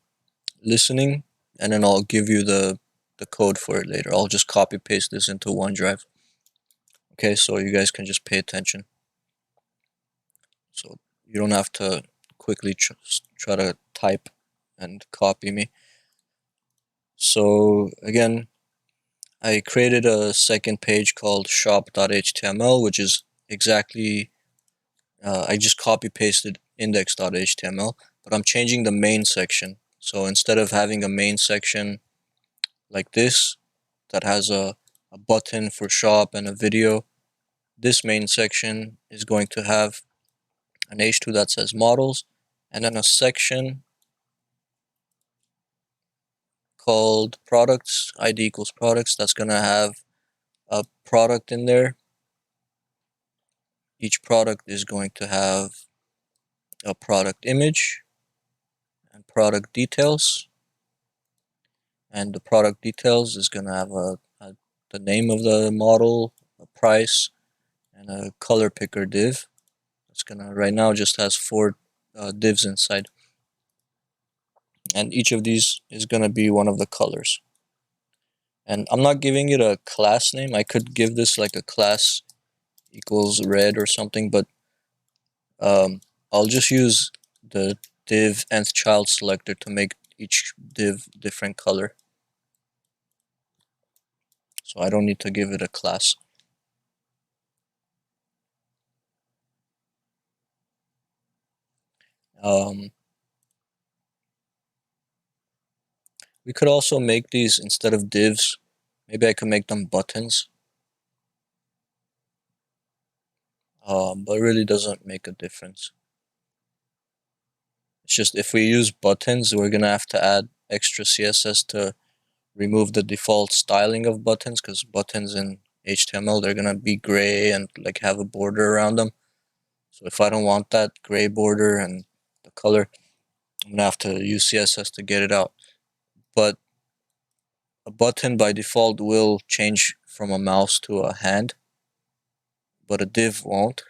listening, and then I'll give you the code for it later. I'll just copy paste this into OneDrive. Okay, so you guys can just pay attention. So you don't have to quickly try to type and copy me. So again, I created a second page called shop.html, which is exactly, I just copy pasted index.html, but I'm changing the main section. So instead of having a main section like this that has a button for shop and a video, this main section is going to have an H2 that says models, and then a section called products, ID equals products, that's going to have a product in there. Each product is going to have a product image and product details, and the product details is going to have the name of the model, a price, and a color picker div. It's gonna right now just has 4 divs inside, and each of these is gonna be one of the colors. And I'm not giving it a class name. I could give this like a class equals red or something, but I'll just use the div nth child selector to make each div different color. So I don't need to give it a class. We could also make these, instead of divs, maybe I could make them buttons. But it really doesn't make a difference. It's just if we use buttons, we're gonna have to add extra CSS to remove the default styling of buttons, because buttons in HTML, they're gonna be gray and like have a border around them. So if I don't want that gray border and the color, I'm gonna have to use CSS to get it out. But a button by default will change from a mouse to a hand, but a div won't.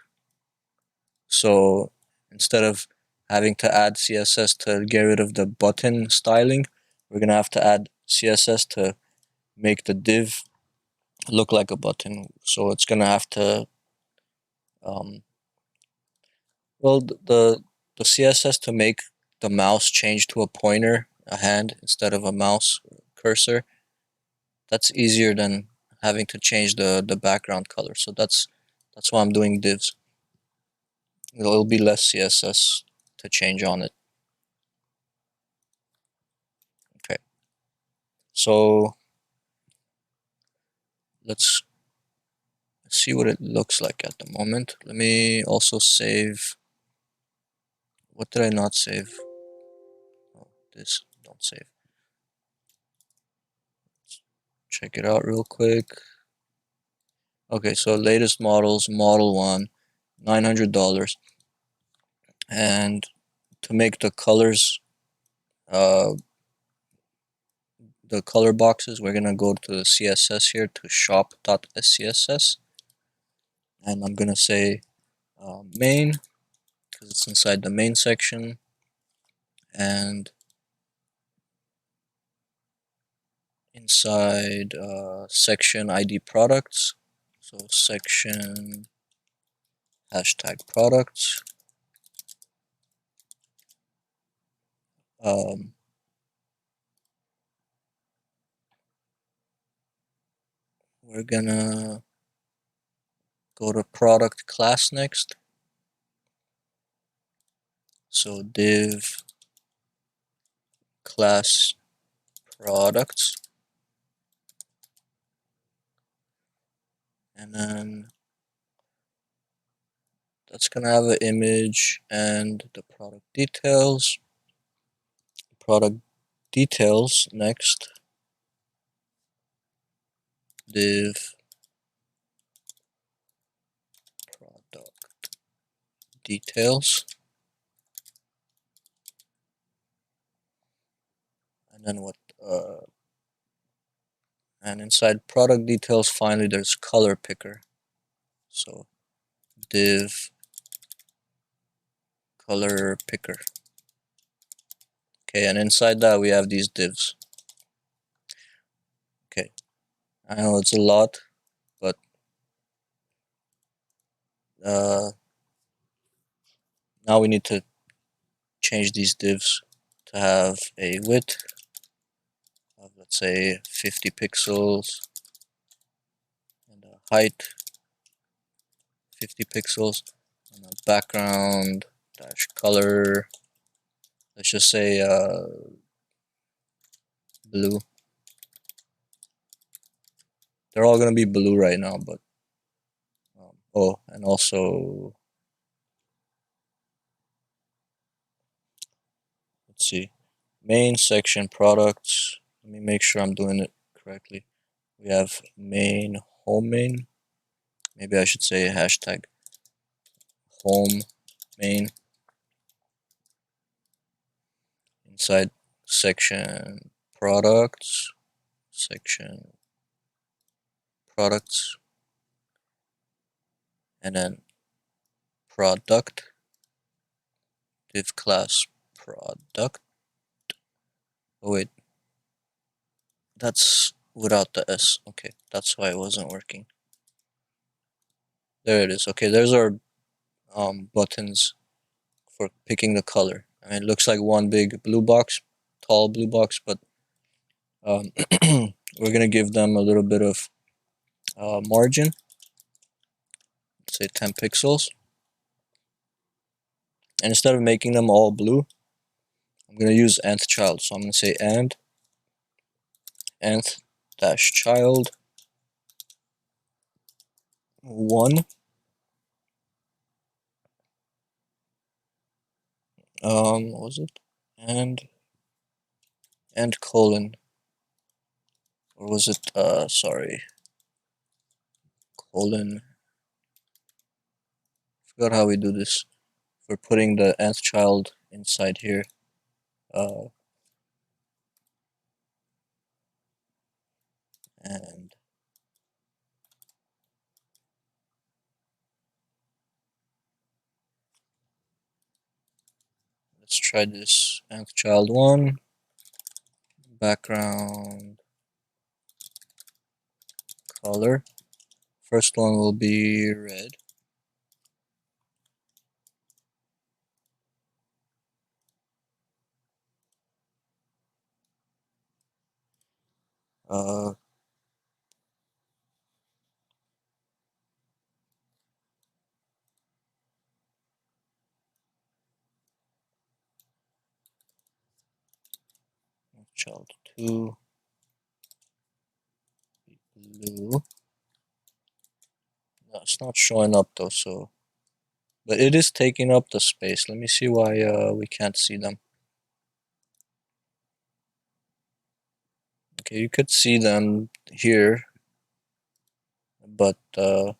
So instead of having to add CSS to get rid of the button styling, we're gonna have to add CSS to make the div look like a button. So it's gonna have to, well, the CSS to make the mouse change to a pointer, a hand, instead of a mouse cursor, that's easier than having to change the background color. So that's why I'm doing divs. It'll be less CSS to change on it. Okay. So let's see what it looks like at the moment. Let me also save. What did I not save? Oh, this, don't save. Check it out real quick. Okay, so latest models, Model 1, $900. And to make the colors, the color boxes, we're gonna go to the CSS here to shop.scss. And I'm gonna say main, because it's inside the main section. And inside section ID products, so section hashtag products, we're gonna go to product class next, so div class products, and then that's gonna have an image and the product details. Product details next, div product details, and then what? And inside product details, finally, there's color picker. So div color picker. Okay, and inside that we have these divs. Okay, I know it's a lot, but now we need to change these divs to have a width of, let's say, 50 pixels, and a height 50 pixels, and a background dash color, let's just say blue. They're all gonna be blue right now, but Oh, and also, let's see, main section products. Let me make sure I'm doing it correctly. We have main, home main. Maybe I should say hashtag home main inside section products, section products, and then product, div class product. Oh wait, that's without the S. Okay, that's why it wasn't working. There it is. Okay, there's our buttons for picking the color. I mean, it looks like one big blue box, tall blue box, but um, we're gonna give them a little bit of margin. Let's say 10 pixels. And instead of making them all blue, I'm gonna use nth child. So I'm gonna say nth dash child 1. What was it? And colon, or was it sorry, colon. Forgot how we do this. We're putting the nth child inside here. Uh, and let's try this. Nth child 1, background color. First one will be red. Uh, child 2, blue. No, it's not showing up though, so. But it is taking up the space. Let me see why we can't see them. Okay, you could see them here, but where's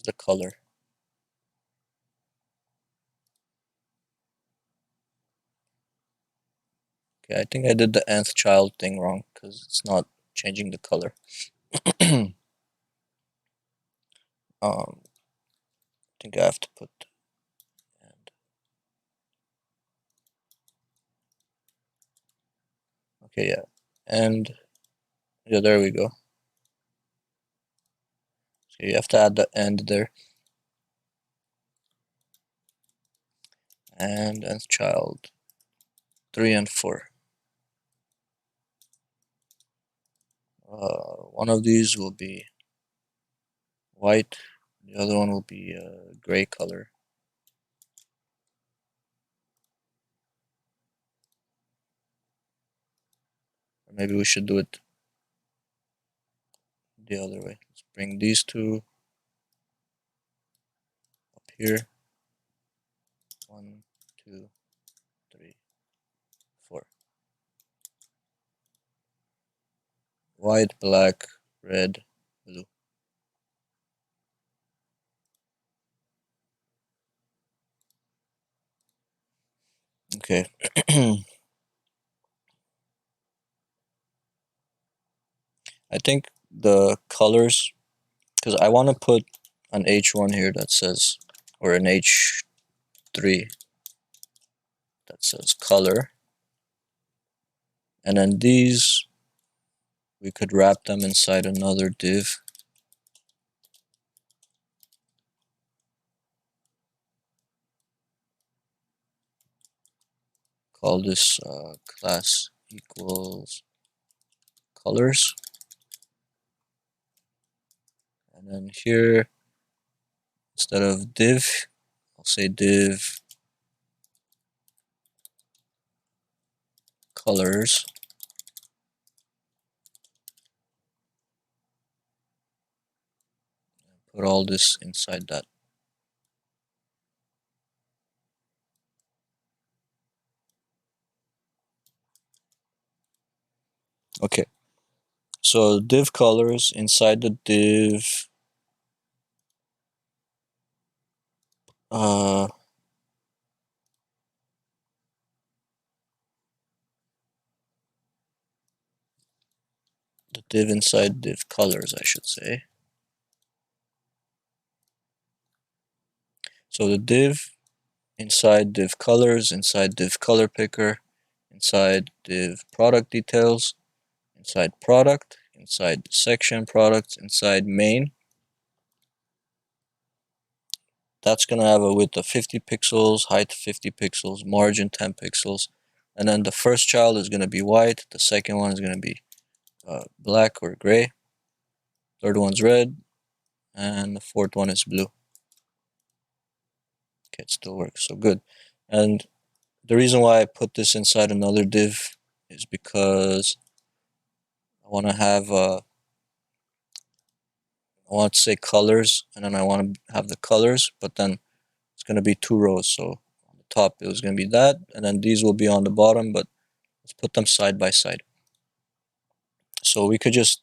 the color? Okay, I think I did the nth child thing wrong because it's not changing the color. I think I have to put and. Okay, yeah, and yeah, there we go. So you have to add the end there, and nth child 3 and 4. One of these will be white, the other one will be gray color. Or maybe we should do it the other way. Let's bring these two up here. 1, 2, 3, 4. White, black, red, blue. Okay. I think the colors, because I want to put an H1 here that says, or an H3 that says color. And then these, we could wrap them inside another div. Call this class equals colors. And then here, instead of div, I'll say div colors. put all this inside that. Okay, so div colors inside the div. Uh, the div inside div colors, I should say. So the div inside div colors, inside div color picker, inside div product details, inside product, inside section products, inside main. That's going to have a width of 50 pixels, height 50 pixels, margin 10 pixels. And then the first child is going to be white, the second one is going to be black or gray, third one's red, and the fourth one is blue. Okay, it still works, so good. And the reason why I put this inside another div is because I want to have I want to say colors, and then I want to have the colors, but then it's going to be two rows. So on the top it was going to be that, and then these will be on the bottom, but let's put them side by side. So we could just,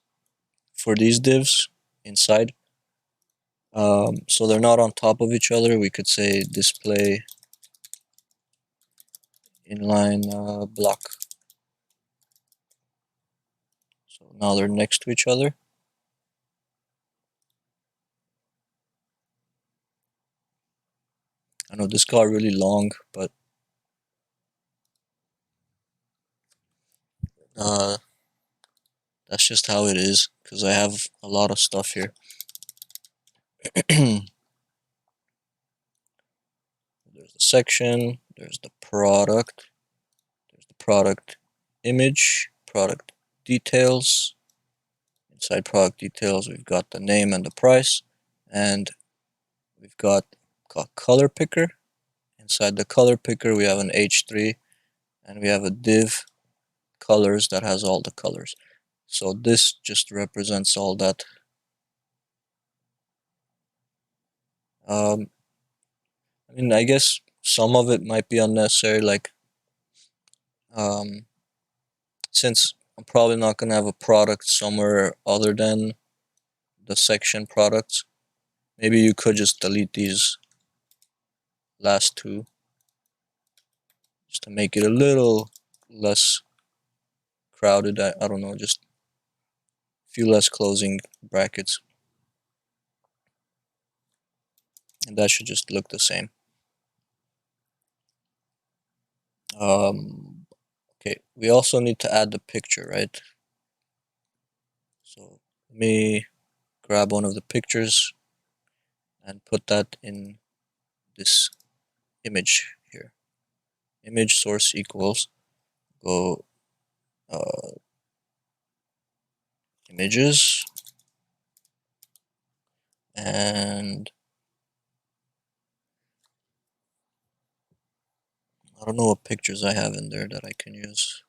for these divs inside, so they're not on top of each other, we could say display inline block. So now they're next to each other. I know this got really long, but that's just how it is because I have a lot of stuff here. There's the section, there's the product, there's the product image, product details. Inside product details, we've got the name and the price, and we've got color picker. Inside the color picker, we have an H3, and we have a div colors that has all the colors. So this just represents all that. I mean, I guess some of it might be unnecessary, like since I'm probably not going to have a product somewhere other than the section products, maybe you could just delete these last two just to make it a little less crowded. I don't know, just a few less closing brackets. And that should just look the same. Okay, we also need to add the picture, right? So let me grab one of the pictures and put that in this image here. Image source equals, go images, and I don't know what pictures I have in there that I can use.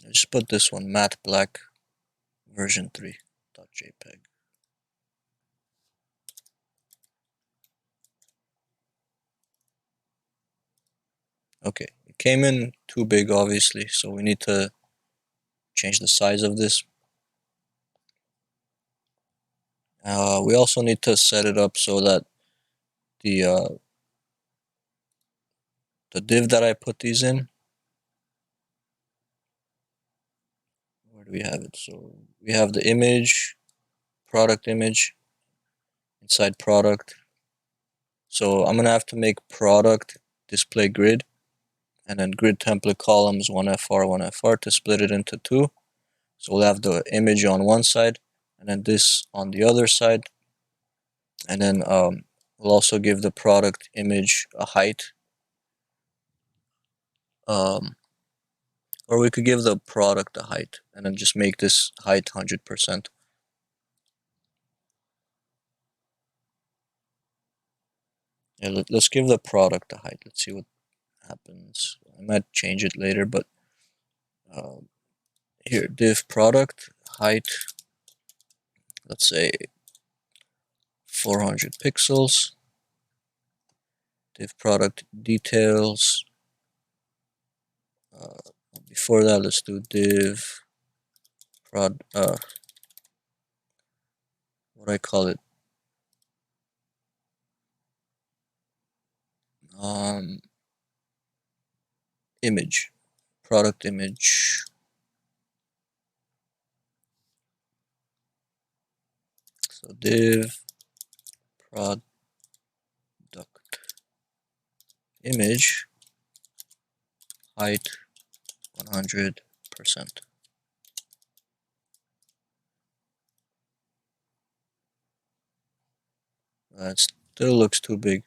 I just put this one, matte black version 3.jpg. Okay, it came in too big obviously, so we need to change the size of this. We also need to set it up so that the div that I put these in, where do we have it? So we have the image, product image, inside product. So I'm gonna have to make product display grid, and then grid template columns 1FR, 1FR to split it into two. So we'll have the image on one side, and then this on the other side. And then we'll also give the product image a height. Or we could give the product a height, and then just make this height 100%. Yeah, let's give the product a height. Let's see what happens. I might change it later, but here, div product height, let's say 400 pixels. Div product details. Before that, let's do div what do I call it? Image, product image. So div product image height 100%. That still looks too big.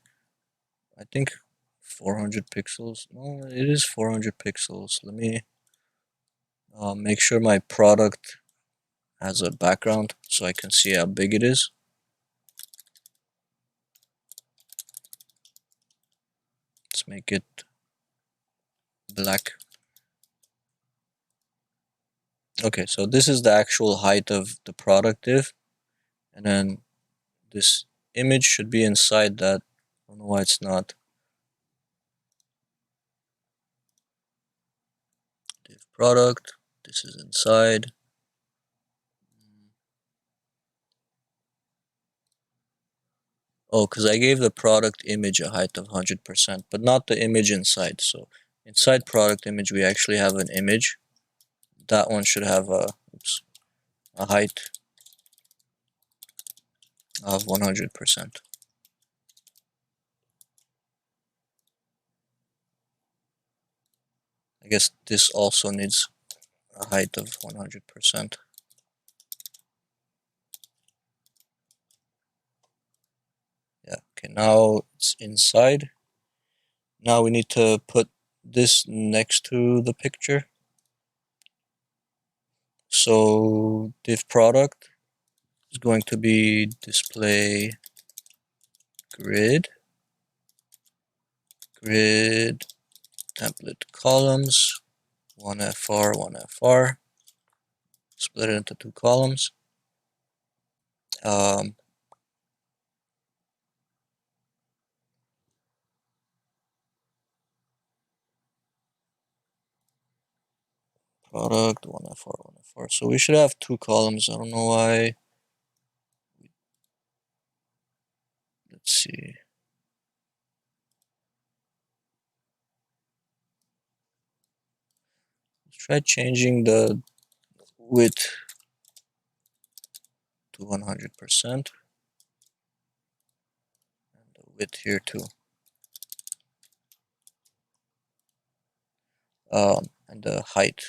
I think 400 pixels. No, it is 400 pixels. Let me make sure my product has a background so I can see how big it is. Let's make it black. Okay, so this is the actual height of the product div, and then this image should be inside that. I don't know why it's not. Div product, this is inside. Oh, because I gave the product image a height of 100%, but not the image inside. So inside product image, we actually have an image. That one should have a height of 100%. I guess this also needs a height of 100%. Yeah, okay, now it's inside. Now we need to put this next to the picture. So div product is going to be display grid template columns, one FR, one FR. Split it into two columns. Product, one FR, one FR. So we should have two columns. I don't know why. Let's see. Let's try changing the width to 100%. And the width here too. And the height.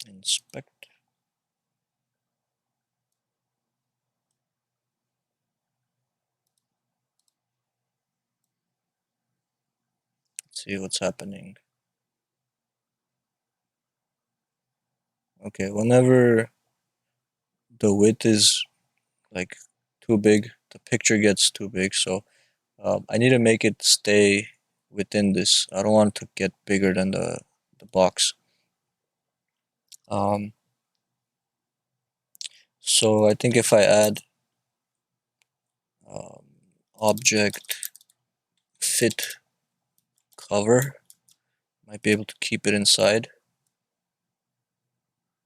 Inspect. Let's see what's happening. Okay, whenever the width is like too big, the picture gets too big. So I need to make it stay within this. I don't want it to get bigger than the box. So I think if I add um, object fit cover, might be able to keep it inside.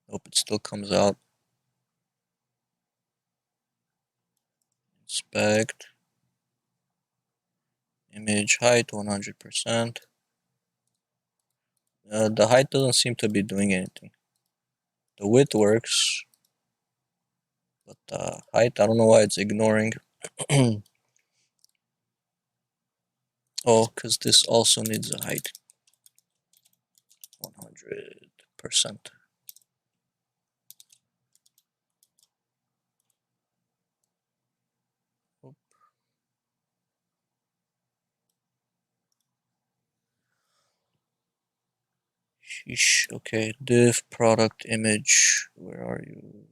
Nope, it still comes out. Inspect. Image height 100%. The height doesn't seem to be doing anything. The width works, but the height, I don't know why it's ignoring. Oh, because this also needs a height 100%. Sheesh. Okay, div product image. Where are you?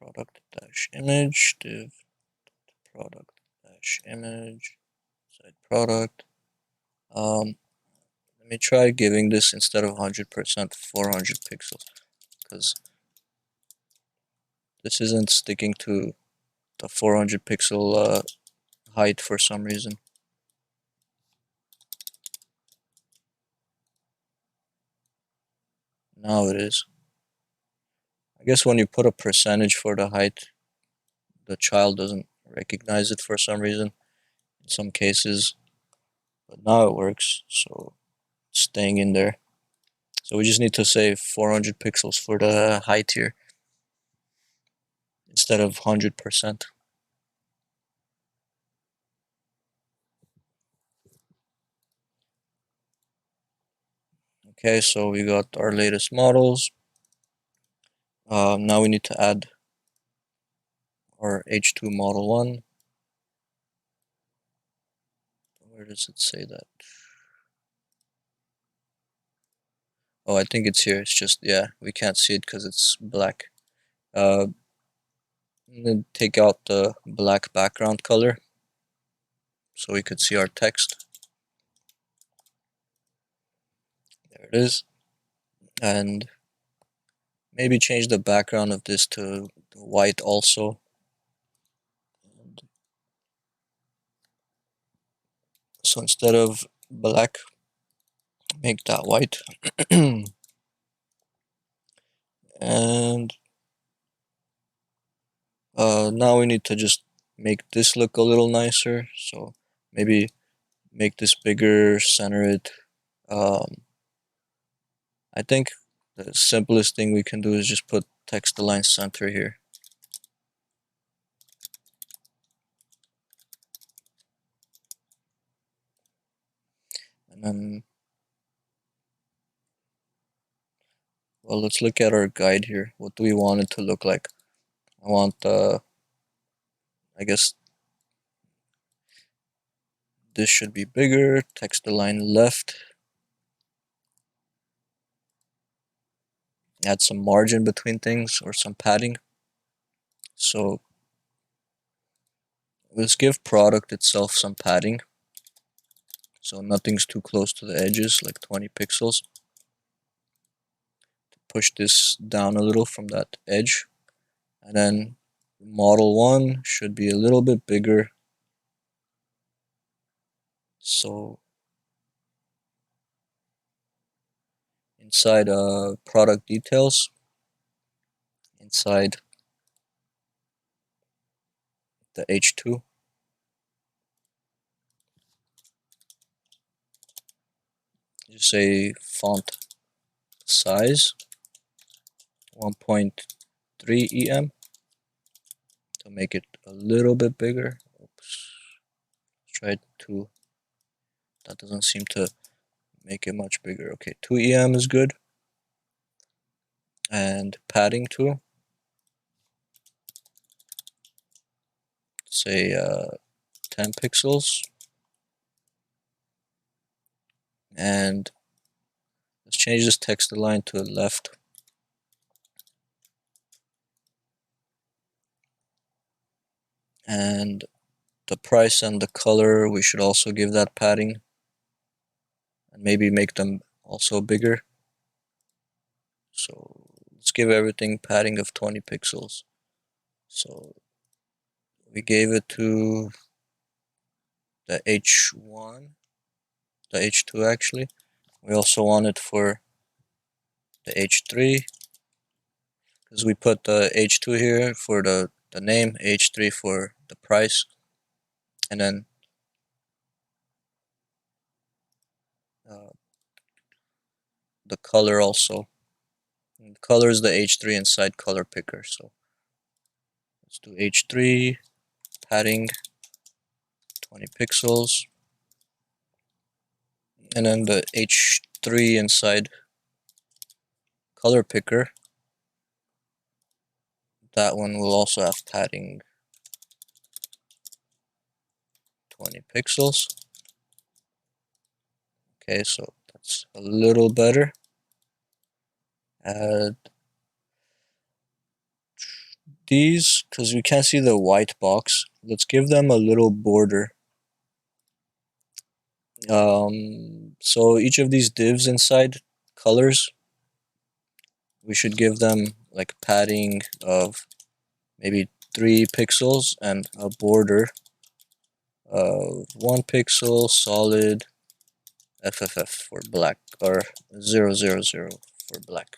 product dash image div product dash image side product. Let me try giving this, instead of 100%, 400 pixels, because this isn't sticking to the 400 pixel height for some reason. Now it is. I guess when you put a percentage for the height, the child doesn't recognize it for some reason in some cases, but now it works, so it's staying in there. So we just need to say 400 pixels for the height here instead of 100%. Okay, so we got our latest models. Now we need to add our H2 model 1. Where does it say that? Oh, I think it's here. It's just, yeah, we can't see it because it's black. I'm gonna take out the black background color so we could see our text. There it is. And maybe change the background of this to white also. So instead of black, make that white. And now we need to just make this look a little nicer. So maybe make this bigger, center it. I think the simplest thing we can do is just put text align center here. And then, well, let's look at our guide here. What do we want it to look like? I want, I guess this should be bigger, text align left. Add some margin between things or some padding. So let's give product itself some padding, so nothing's too close to the edges, like 20 pixels. Push this down a little from that edge, and then model 1 should be a little bit bigger. So inside product details, inside the H2, just say font size 1.3 em to make it a little bit bigger. Oops, try to, that doesn't seem to make it much bigger. Okay, 2 em is good. And padding too, say 10 pixels. And let's change this text align to left. And the price and the color, we should also give that padding, and maybe make them also bigger. So let's give everything padding of 20 pixels. So we gave it to the H1, the H2 actually. We also want it for the H3, because we put the H2 here for the name, H3 for the price, and then the color also. And the color is the H3 inside color picker. So let's do H3 padding 20 pixels, and then the H3 inside color picker, that one will also have padding 20 pixels. Okay, so that's a little better. Add these, because we can't see the white box, let's give them a little border. So each of these divs inside colors, we should give them like padding of maybe 3 pixels and a border of 1 pixel solid FFF for black, or 000 for black.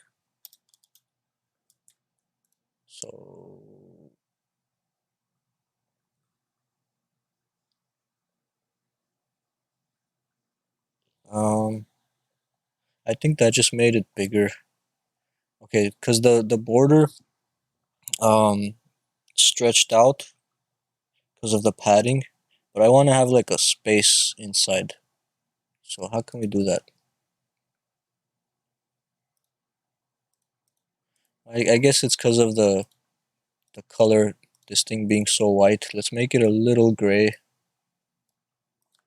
So I think that just made it bigger. Okay, because the border um stretched out because of the padding, but I want to have like a space inside. So how can we do that? I guess it's because of the color, this thing being so white. Let's make it a little gray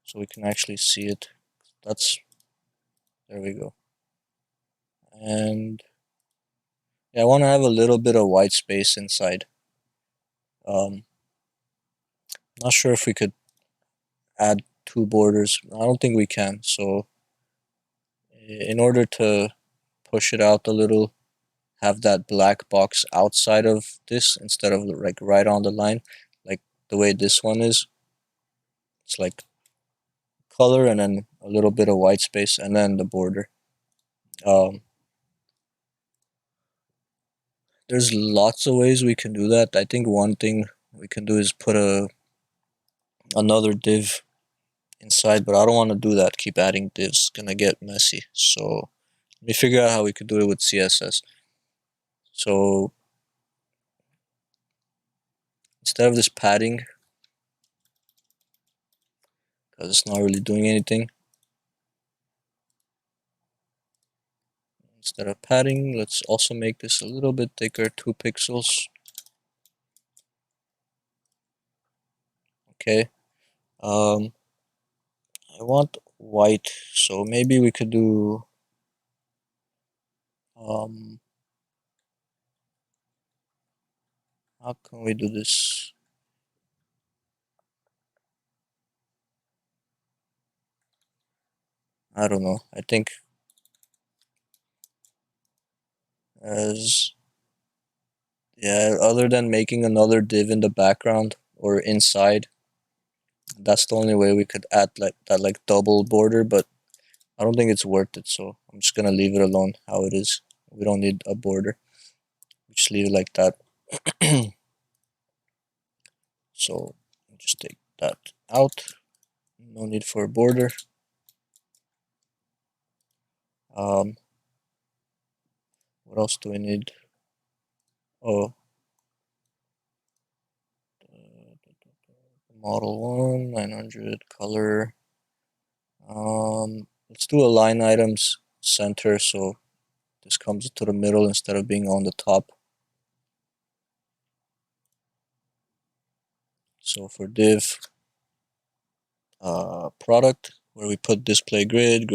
so we can actually see it. That's, there we go. And yeah, I want to have a little bit of white space inside. Not sure if we could add 2 borders. I don't think we can. So in order to push it out a little, have that black box outside of this instead of like right on the line, like the way this one is. It's like color and then a little bit of white space and then the border. Um, there's lots of ways we can do that. I think one thing we can do is put another div inside, but I don't want to do that. Keep adding divs, it's gonna get messy. So let me figure out how we could do it with CSS. So instead of this padding, because it's not really doing anything, instead of padding, let's also make this a little bit thicker, 2 pixels. Okay. I want white, so maybe we could do how can we do this? I don't know. I think as, yeah, other than making another div in the background or inside, that's the only way we could add like that, like double border, but I don't think it's worth it, so I'm just gonna leave it alone how it is. We don't need a border. We just leave it like that. So just take that out. No need for a border. Um, what else do we need? Oh, model 1, 900, color. Let's do align items center so this comes to the middle instead of being on the top. So for div product, where we put display grid,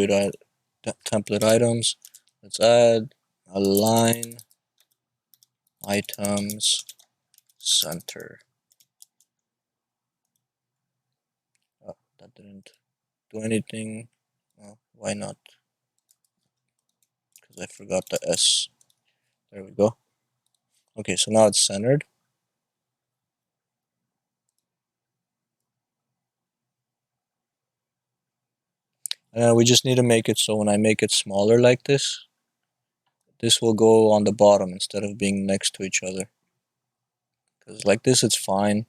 template items, let's add align items center. Oh, that didn't do anything. Oh, why not? Because I forgot the S. There we go. Okay, so now it's centered. And we just need to make it so when I make it smaller like this will go on the bottom instead of being next to each other. Because like this, it's fine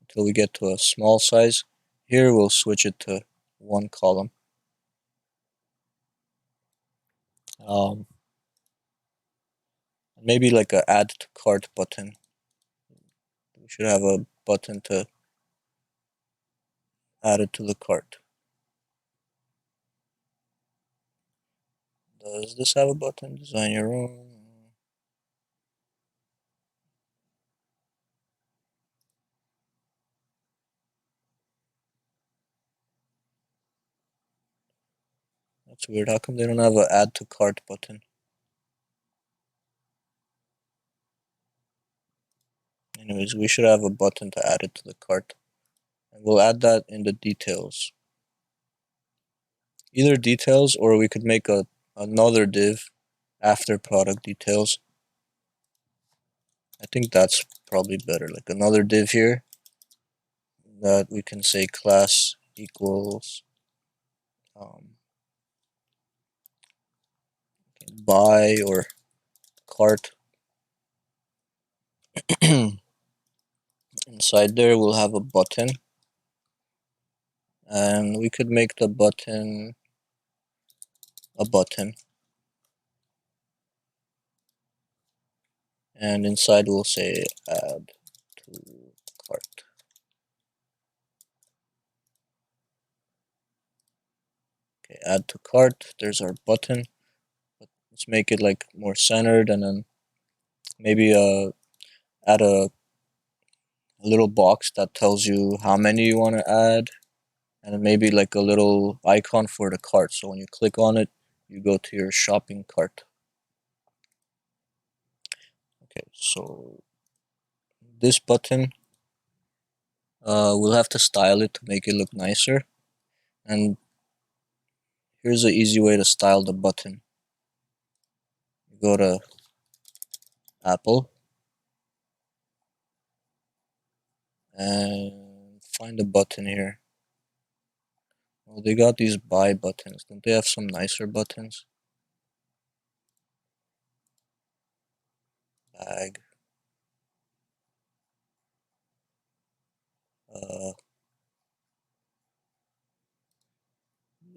until we get to a small size. Here, we'll switch it to 1 column. Maybe like a add to cart button. We should have a button to add it to the cart. Does this have a button? Design your own. That's weird. How come they don't have a add to cart button? Anyways, we should have a button to add it to the cart. And we'll add that in the details. Either details, or we could make another div after product details. I think that's probably better. Like another div here that we can say class equals buy or cart. Inside there we'll have a button, and we could make the button a button, and inside we'll say add to cart. Okay, add to cart. There's our button. Let's make it like more centered, and then maybe add a little box that tells you how many you want to add, and then maybe like a little icon for the cart. So when you click on it, you go to your shopping cart. Okay, so this button, we'll have to style it to make it look nicer. And here's an easy way to style the button. You go to Apple and find a button here. Well, they got these buy buttons. Don't they have some nicer buttons? Bag.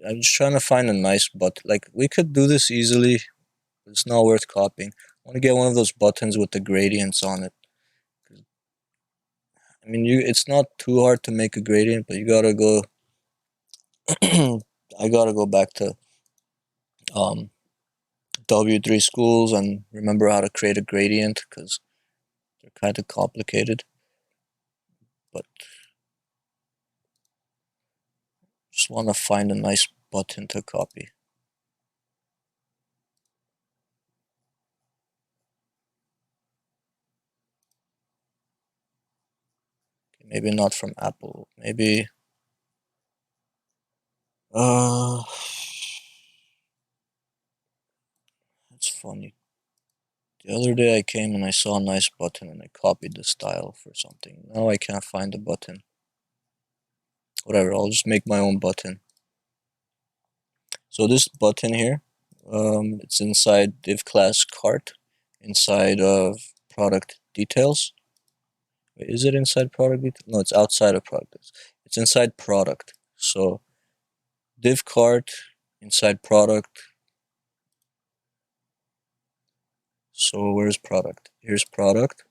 I'm just trying to find a nice button. Like, we could do this easily, but it's not worth copying. I want to get one of those buttons with the gradients on it. I mean, it's not too hard to make a gradient, but you gotta go. I gotta go back to W3 schools and remember how to create a gradient because they're kind of complicated. But just want to find a nice button to copy. Okay, maybe not from Apple. Maybe. That's funny. The other day I came and I saw a nice button and I copied the style for something. Now I can't find the button. Whatever, I'll just make my own button. So this button here, it's inside div class cart, inside of product details. Wait, is it inside product details? No, it's outside of product. It's inside product. So div cart inside product. So where's product? Here's product.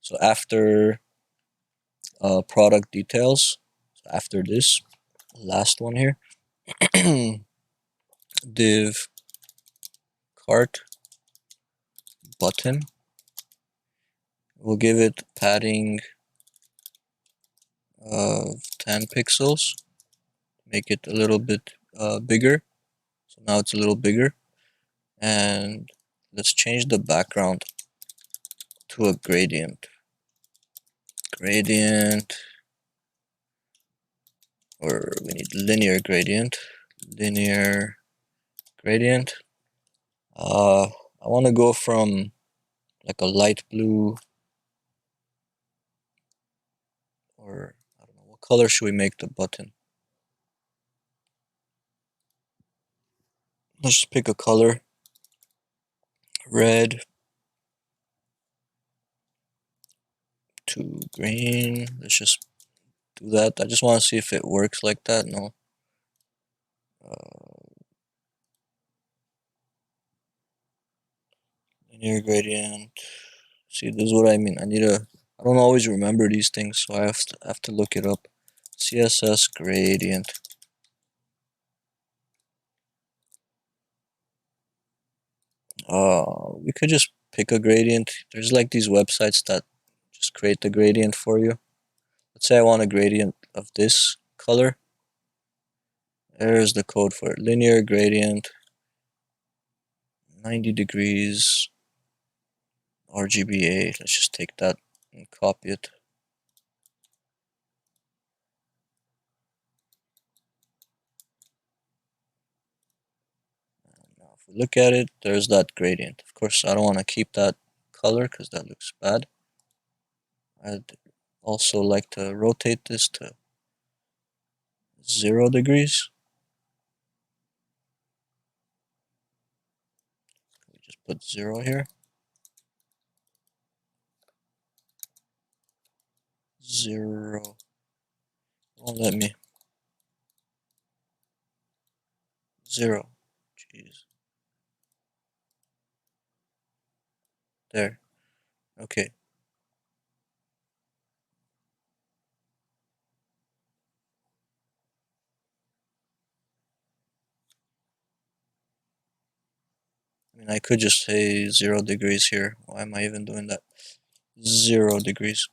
So after product details, so after this last one here, div cart button. We'll give it padding of 10 pixels. Make it a little bit bigger. So now it's a little bigger. And let's change the background to a gradient. Gradient, or we need linear gradient. Linear gradient. I want to go from like a light blue, or I don't know, what color should we make the button? Let's just pick a color. Red to green. Let's just do that. I just want to see if it works like that. No. Linear gradient. See, this is what I mean. I don't always remember these things, so I have to look it up. CSS gradient. We could just pick a gradient. There's like these websites that just create the gradient for you. Let's say I want a gradient of this color. There's the code for it. Linear gradient, 90 degrees. RGBA. Let's just take that and copy it. Now, if we look at it, there's that gradient. Of course, I don't want to keep that color because that looks bad. I'd also like to rotate this to 0 degrees. We just put 0 here. 0. Won't let me. 0. Jeez. There. Okay. I mean, I could just say 0 degrees here. Why am I even doing that? 0 degrees.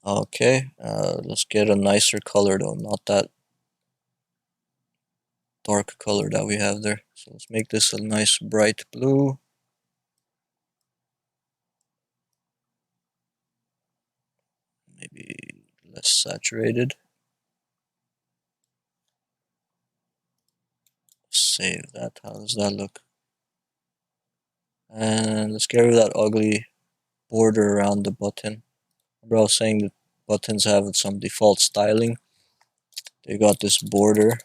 Okay, let's get a nicer color though, not that dark color that we have there. So let's make this a nice bright blue. Maybe less saturated. Save that. How does that look? And let's get rid of that ugly border around the button. Remember I was saying that buttons have some default styling. They got this border.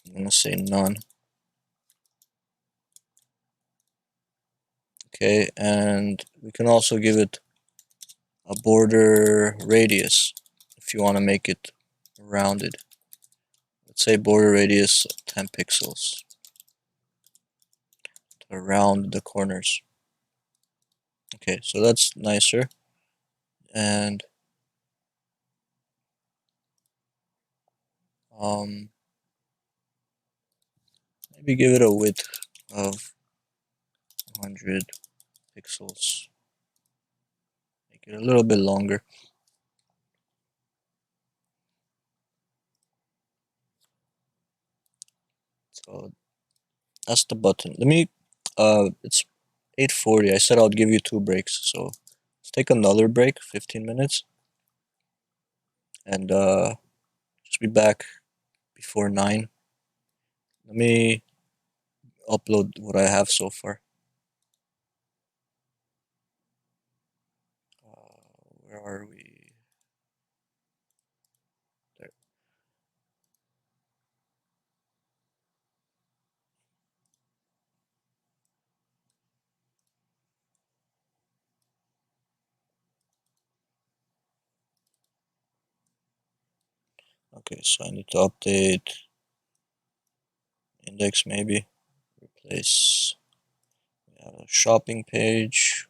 I'm gonna say none. Okay, and we can also give it a border radius if you want to make it rounded. Let's say border radius 10 pixels to round the corners. Okay, so that's nicer. And maybe give it a width of 100 pixels. Make it a little bit longer. So that's the button. Let me, it's 8:40. I said I'd give you 2 breaks. So let's take another break, 15 minutes. And just be back before 9. Let me upload what I have so far. Where are we? There. Okay, so I need to update index maybe. Replace shopping page.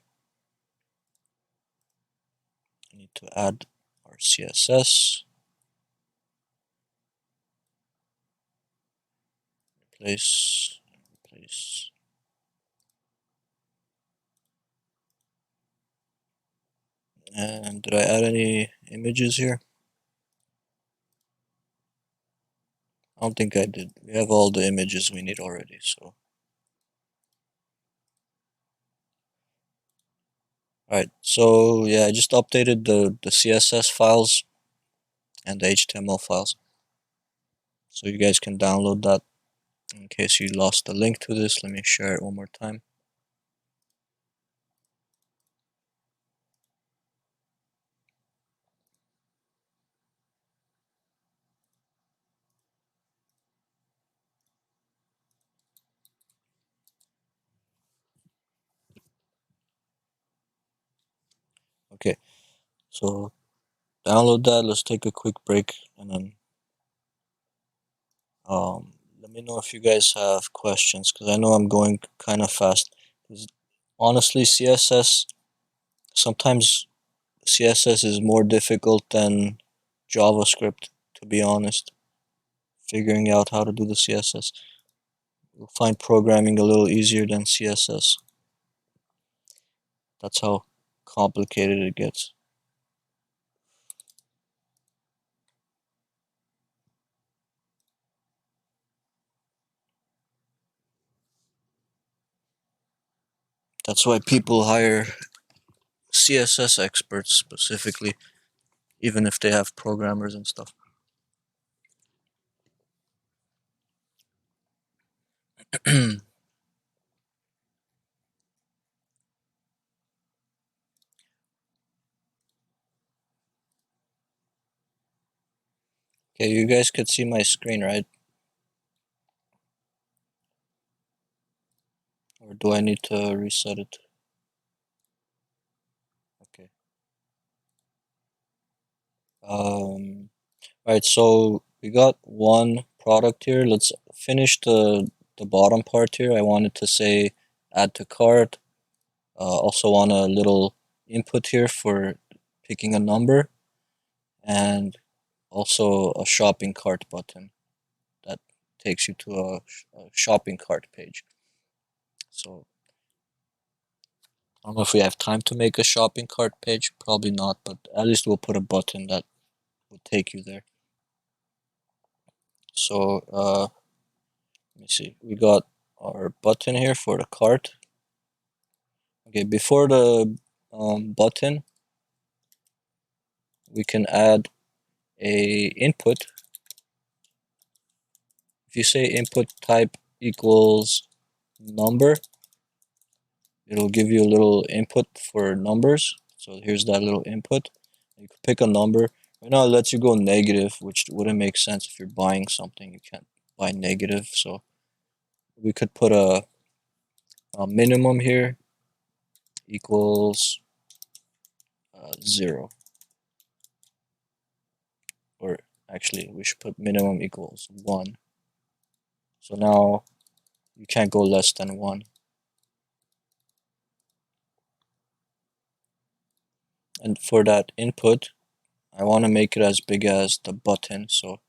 I need to add our CSS. Replace. And did I add any images here? I don't think I did. We have all the images we need already, so. Alright, so yeah, I just updated the CSS files and the HTML files. So you guys can download that. In case you lost the link to this, let me share it one more time. Okay, so download that. Let's take a quick break and then let me know if you guys have questions because I know I'm going kind of fast. 'Cause honestly, CSS sometimes CSS is more difficult than JavaScript. To be honest, figuring out how to do the CSS, you'll find programming a little easier than CSS. That's how complicated it gets. That's why people hire CSS experts specifically, even if they have programmers and stuff. Okay, you guys could see my screen, right? Or do I need to reset it? Okay. Alright, so we got one product here. Let's finish the bottom part here. I wanted to say add to cart. Also want a little input here for picking a number, and also a shopping cart button that takes you to a shopping cart page. So I don't know if we have time to make a shopping cart page. Probably not, but at least we'll put a button that will take you there. So let me see. We got our button here for the cart. Okay, before the button, we can add a input. If you say input type equals number, it'll give you a little input for numbers. So here's that little input. You can pick a number. Right now it lets you go negative, which wouldn't make sense if you're buying something. You can't buy negative. So we could put a minimum here equals 0. Or actually, we should put minimum equals 1. So now you can't go less than 1. And for that input, I want to make it as big as the button. So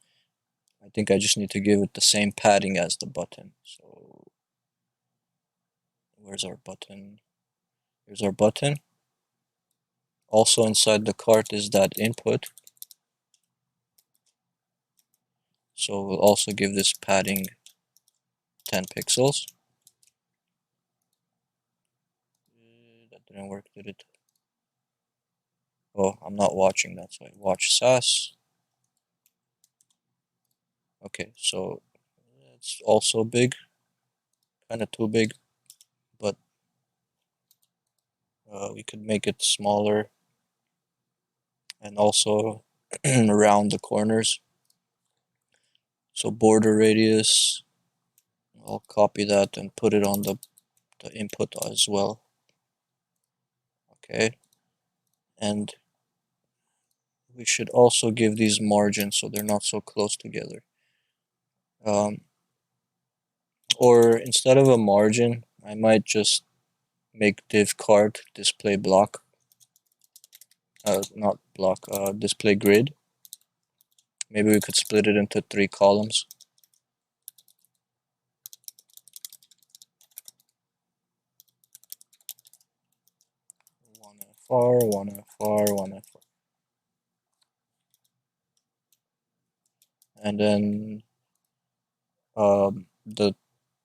I think I just need to give it the same padding as the button. So where's our button? Here's our button. Also inside the cart is that input. So we'll also give this padding 10 pixels. That didn't work, did it? Oh, I'm not watching that, so I watch SAS. Okay, so it's also big, kind of too big, but we could make it smaller and also around the corners. So border radius, I'll copy that and put it on the input as well. Okay, and we should also give these margins so they're not so close together. Or instead of a margin, I might just make div cart display block. Not block, display grid. Maybe we could split it into 3 columns. One FR, one FR, one FR. And then the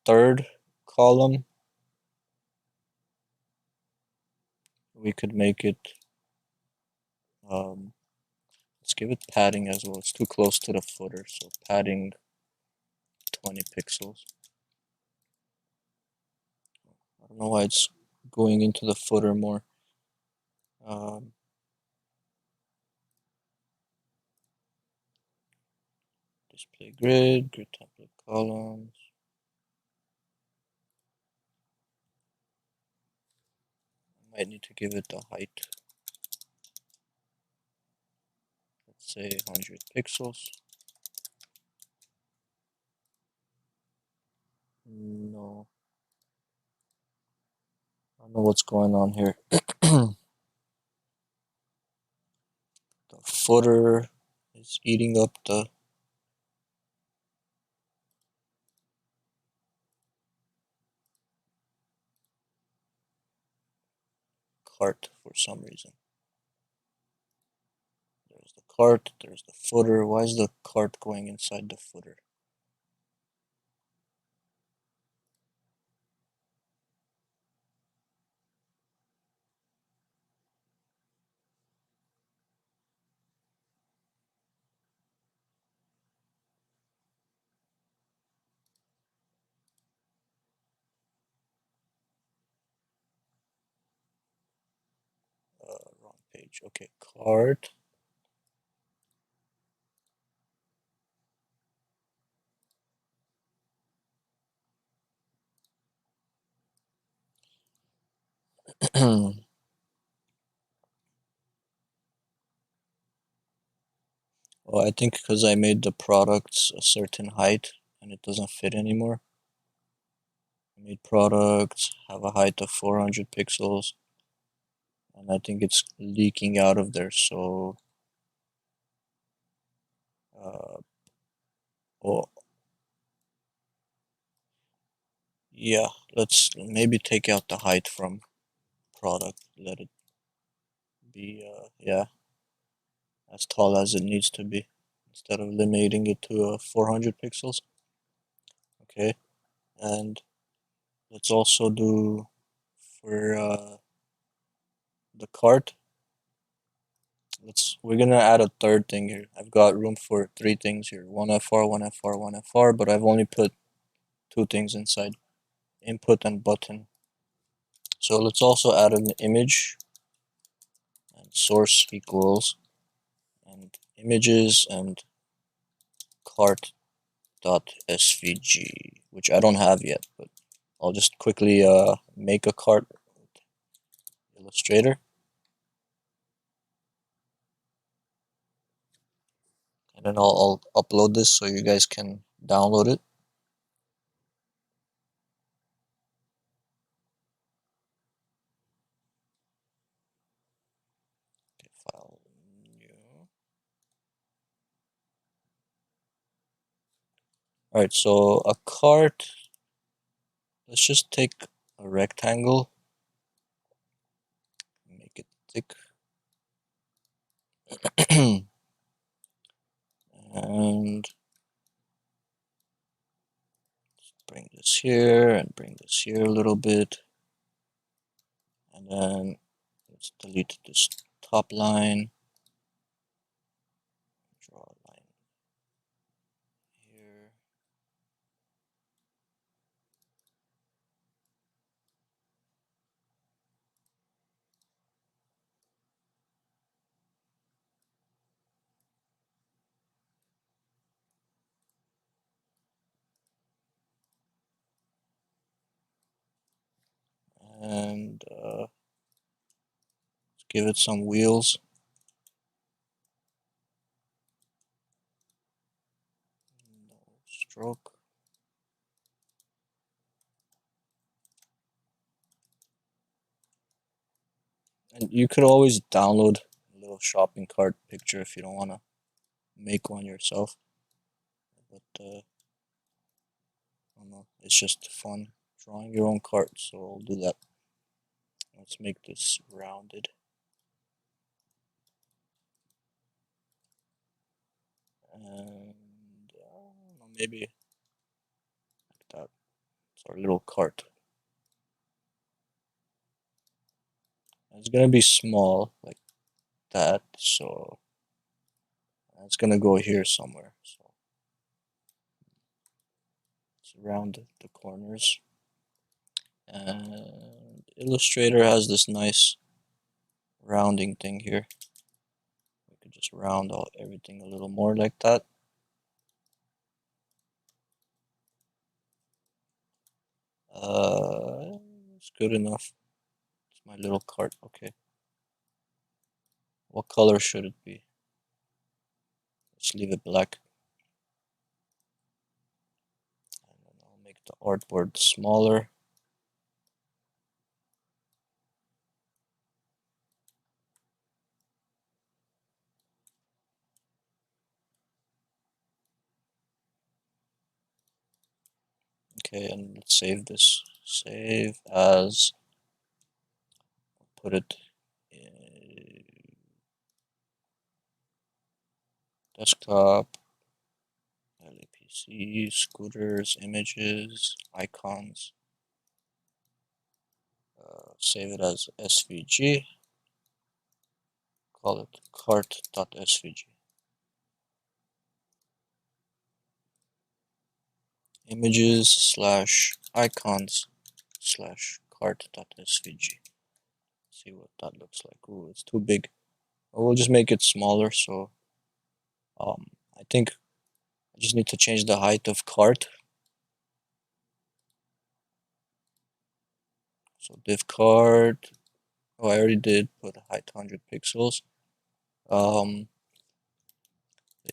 third column, we could make it, let's give it padding as well. It's too close to the footer, so padding 20 pixels. I don't know why it's going into the footer more. Display grid, grid template columns. I might need to give it the height. Let's say 100 pixels. No. I don't know what's going on here. The footer is eating up the cart for some reason. There's the cart, there's the footer. Why is the cart going inside the footer? page. Okay, cart. Well, I think because I made the products a certain height and it doesn't fit anymore. I made products have a height of 400 pixels, and I think it's leaking out of there. So, uh, oh yeah, let's maybe take out the height from product. Let it be, yeah, as tall as it needs to be, instead of limiting it to 400 pixels. Okay, and let's also do for the cart. We're gonna add a third thing here. I've got room for three things here: one FR, one FR, one FR, but I've only put two things inside: input and button. So let's also add an image, and source equals, and images and cart.svg, which I don't have yet, but I'll just quickly make a cart with Illustrator, and then I'll upload this so you guys can download it. Okay, file new. Alright, so a cart, let's just take a rectangle, make it thick, and bring this here and bring this here a little bit, and then let's delete this top line, draw a line here, and give it some wheels. No stroke. And you could always download a little shopping cart picture if you don't want to make one yourself. But I don't know, it's just fun drawing your own cart, so I'll do that. Let's make this rounded. And I don't know, maybe like that. It's our little cart. And it's gonna be small like that, so it's gonna go here somewhere. So let's round the corners. And Illustrator has this nice rounding thing here. We could just round out everything a little more like that. It's good enough. It's my little cart. Okay. What color should it be? Let's leave it black. And then I'll make the artboard smaller. Okay, and let's save this. Save as, put it in desktop, LAPC, scooters, images, icons. Save it as SVG. Call it cart.svg. Images slash icons slash cart.svg. See what that looks like. Ooh, it's too big. We'll just make it smaller. So I think I just need to change the height of cart. So div cart. Oh, I already did put height 100 pixels. The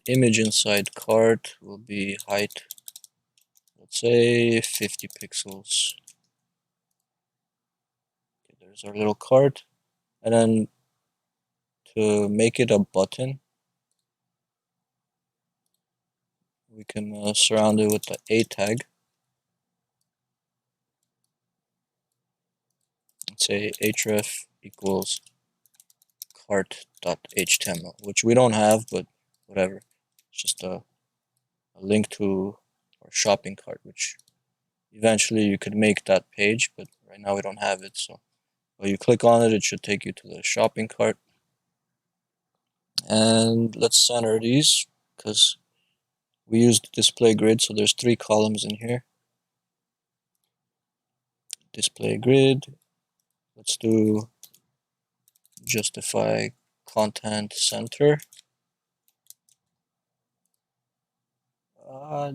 image inside cart will be height, let's say 50 pixels. Okay, there's our little cart. And then to make it a button, we can surround it with the A tag. Let's say href equals cart.html, which we don't have, but whatever. It's just a link to our shopping cart, which eventually you could make that page, but right now we don't have it. So when you click on it, it should take you to the shopping cart. And let's center these because we used display grid, so there's 3 columns in here. Display grid. Let's do justify content center.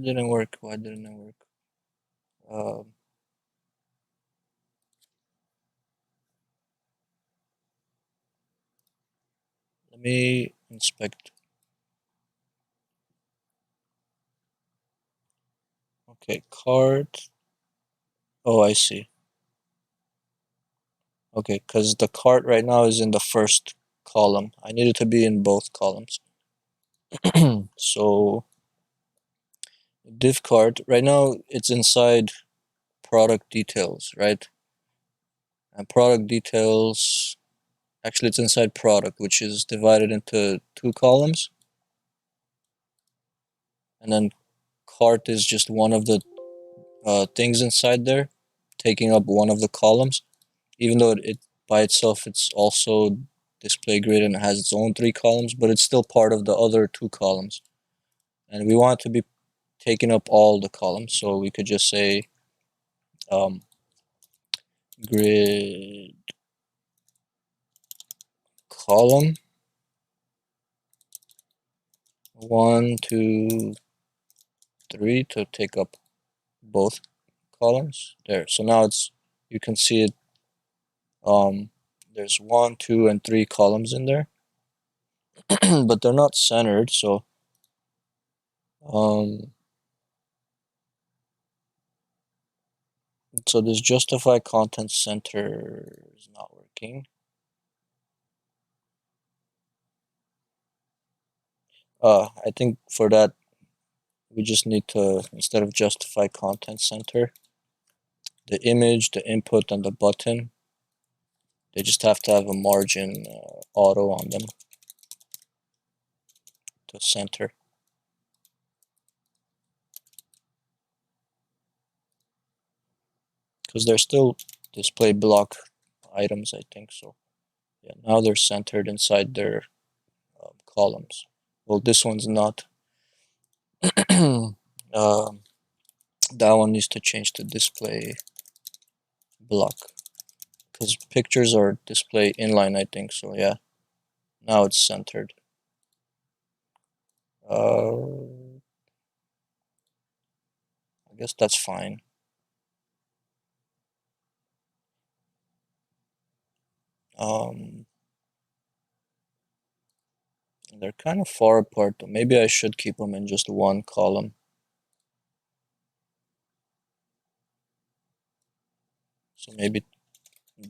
Didn't work. Why didn't it work? Let me inspect. Okay, cart. Oh, I see. Okay, because the cart right now is in the first column. I need it to be in both columns. So div cart, right now it's inside product details, right? And product details, actually it's inside product, which is divided into 2 columns. And then cart is just one of the things inside there, taking up one of the columns. Even though it by itself it's also display grid and it has its own 3 columns, but it's still part of the other 2 columns. And we want it to be taking up all the columns, so we could just say grid column 1, 2, 3 to take up both columns. There. So now it's, you can see it. There's 1, 2, and 3 columns in there, but they're not centered. So so this justify content center is not working. I think for that we just need to, instead of justify content center, the image, the input, and the button, they just have to have a margin auto on them to center. Because they're still display block items, I think. So yeah, now they're centered inside their columns. Well, this one's not. That one needs to change to display block. Because pictures are display inline, I think. So yeah, now it's centered. I guess that's fine. They're kind of far apart though. Maybe I should keep them in just one column. So maybe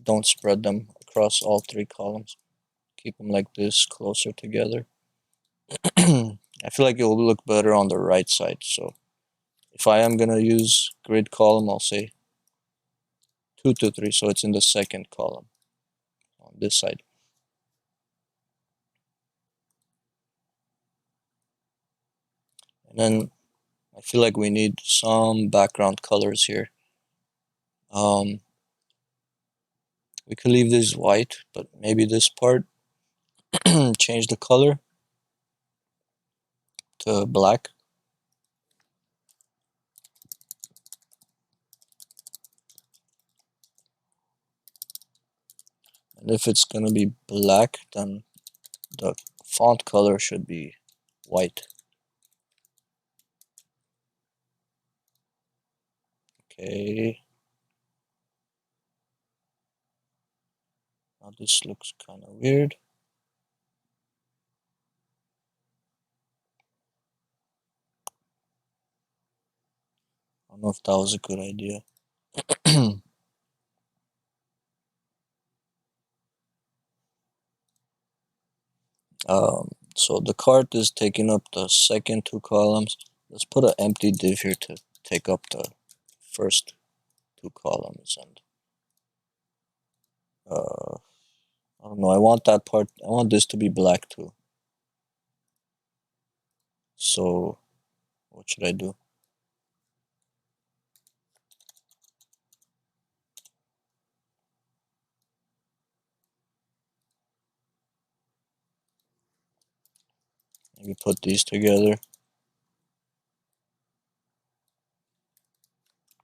don't spread them across all 3 columns. Keep them like this, closer together. I feel like it will look better on the right side. So if I am gonna use grid column, I'll say 2 to 3, so it's in the second column on this side. And then I feel like we need some background colors here. We could leave this white, but maybe this part, change the color to black. And if it's gonna be black, then the font color should be white. Okay. Now this looks kind of weird. I don't know if that was a good idea. So the cart is taking up the second two columns. Let's put an empty div here to take up the first two columns. And I don't know, I want that part, I want this to be black too. So what should I do? Maybe put these together.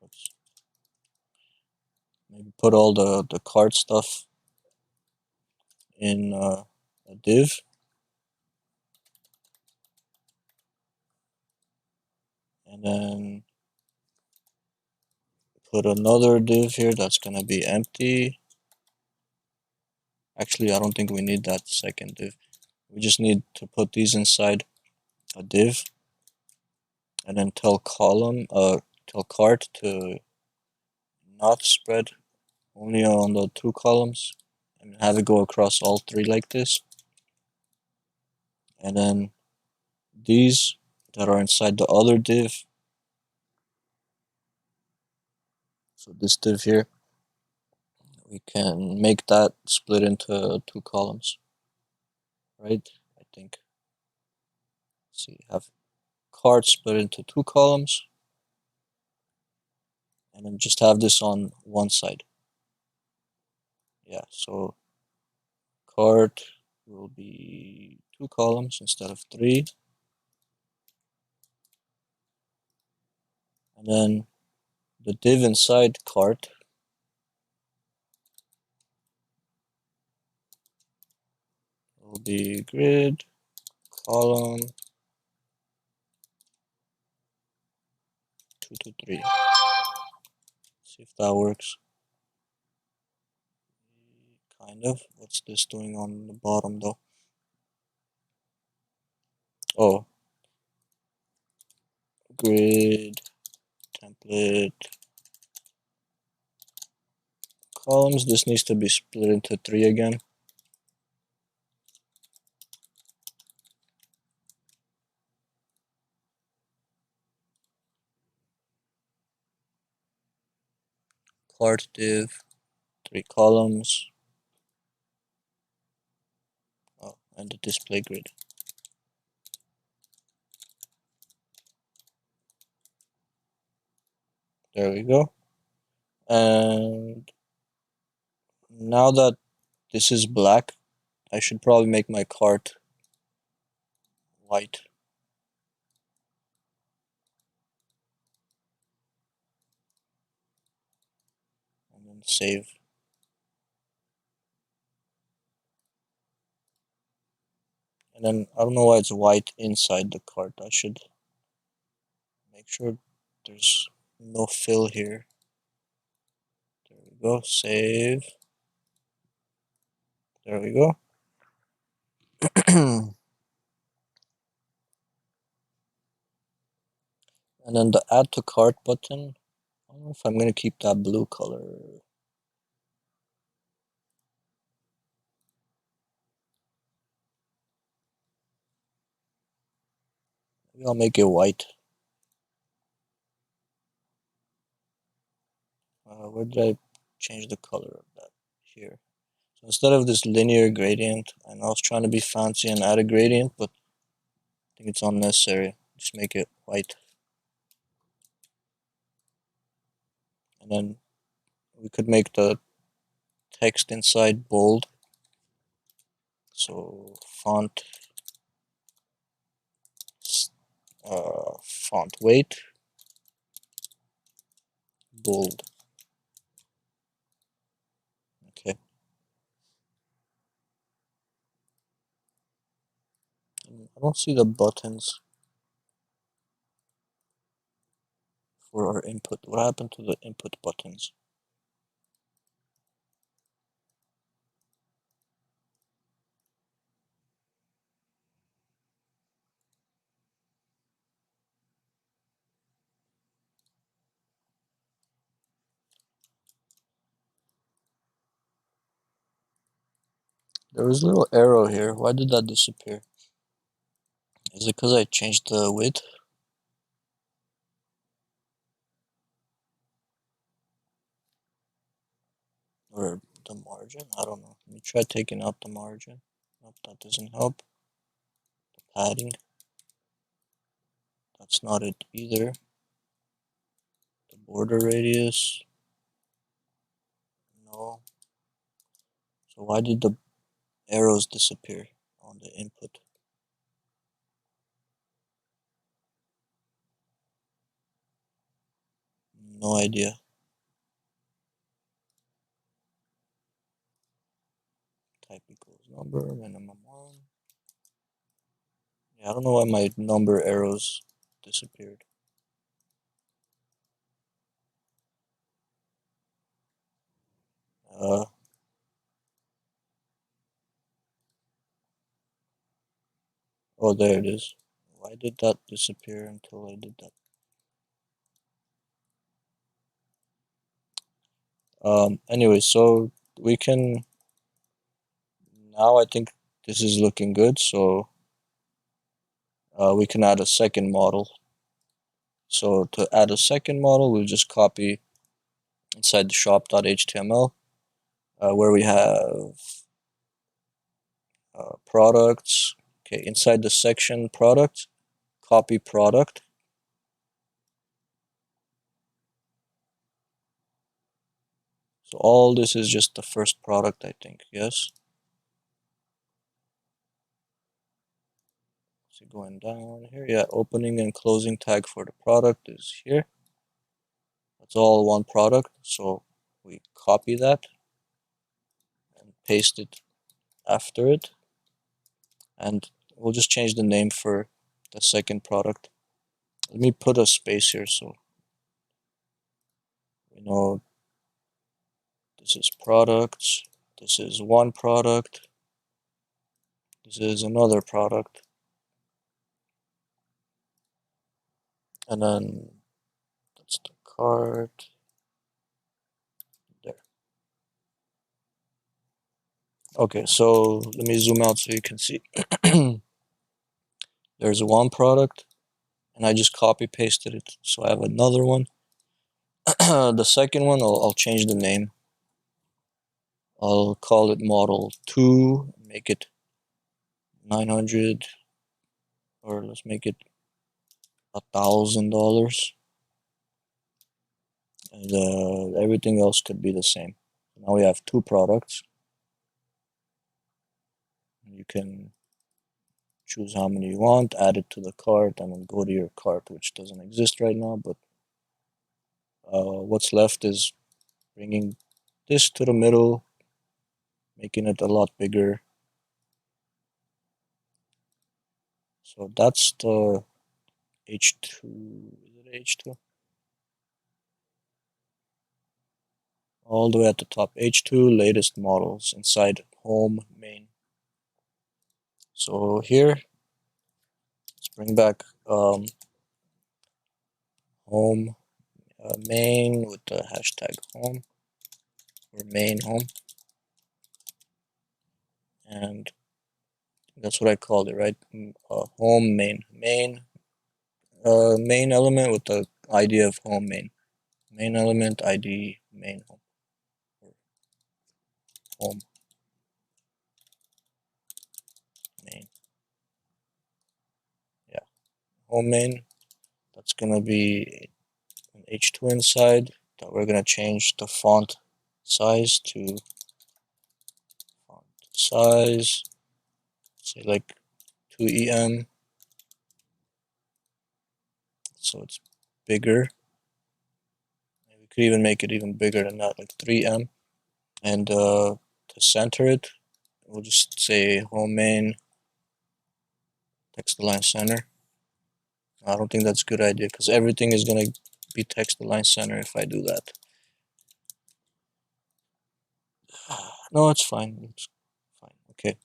Oops. Maybe put all the cart stuff in a div. And then put another div here that's gonna be empty. Actually, I don't think we need that second div. We just need to put these inside a div and then tell cart to not spread only on the two columns and have it go across all three like this. And then these that are inside the other div, so this div here, we can make that split into two columns, right? I think. See, have cart split into two columns, and then just have this on one side. Yeah, so cart will be two columns instead of three. And then the div inside cart will be grid column 2 to 3. See if that works. Kind of. What's this doing on the bottom though? Oh, grid template columns. This needs to be split into three again. Cart div, three columns. Oh, and the display grid. There we go. And now that this is black, I should probably make my cart white. And then save. And then I don't know why it's white inside the cart. I should make sure there's no fill here. There we go. Save. There we go. And then the add to cart button. I don't know if I'm gonna keep that blue color. Maybe I'll make it white. Where did I change the color of that? Here. So instead of this linear gradient, and I was trying to be fancy and add a gradient, but I think it's unnecessary. Just make it white. And then we could make the text inside bold. So font font weight bold. Okay. I don't see the buttons for our input. What happened to the input buttons? There was a little arrow here. Why did that disappear? Is it because I changed the width? Or the margin? I don't know. Let me try taking out the margin. Nope, that doesn't help. The padding. That's not it either. The border radius. No. So why did the arrows disappear on the input? No idea. Type equals number, minimum 1. Yeah, I don't know why my number arrows disappeared. Uh, oh, there it is. Why did that disappear until I did that? Anyway, so we can, now I think this is looking good, so we can add a second model. So to add a second model, we'll just copy inside the shop.html where we have products. Okay, inside the section product, copy product. So all this is just the first product, I think, yes? So going down here, yeah, opening and closing tag for the product is here. That's all one product, so we copy that and paste it after it. And we'll just change the name for the second product. Let me put a space here so we know this is products, this is one product, this is another product, and then that's the cart. There. Okay, so let me zoom out so you can see. There's one product, and I just copy pasted it. So I have another one. The second one, I'll change the name. I'll call it model 2, make it 900, or let's make it $1,000. And everything else could be the same. Now we have two products. You can choose how many you want, add it to the cart, and then go to your cart, which doesn't exist right now, but what's left is bringing this to the middle, making it a lot bigger. So that's the H2, is it H2? All the way at the top, H2 latest models inside home main. So here, let's bring back home main with the hashtag home, or main home, and that's what I called it, right? Home main, main element with the ID of home main element ID main home, or home main, yeah, home main. That's gonna be an H2 inside that we're gonna change the font size to font size, say like 2EM, so it's bigger. We could even make it even bigger than that, like 3M. And to center it, we'll just say home main Text align center. I don't think that's a good idea because everything is gonna be text align center if I do that. No, it's fine. It's fine. Okay.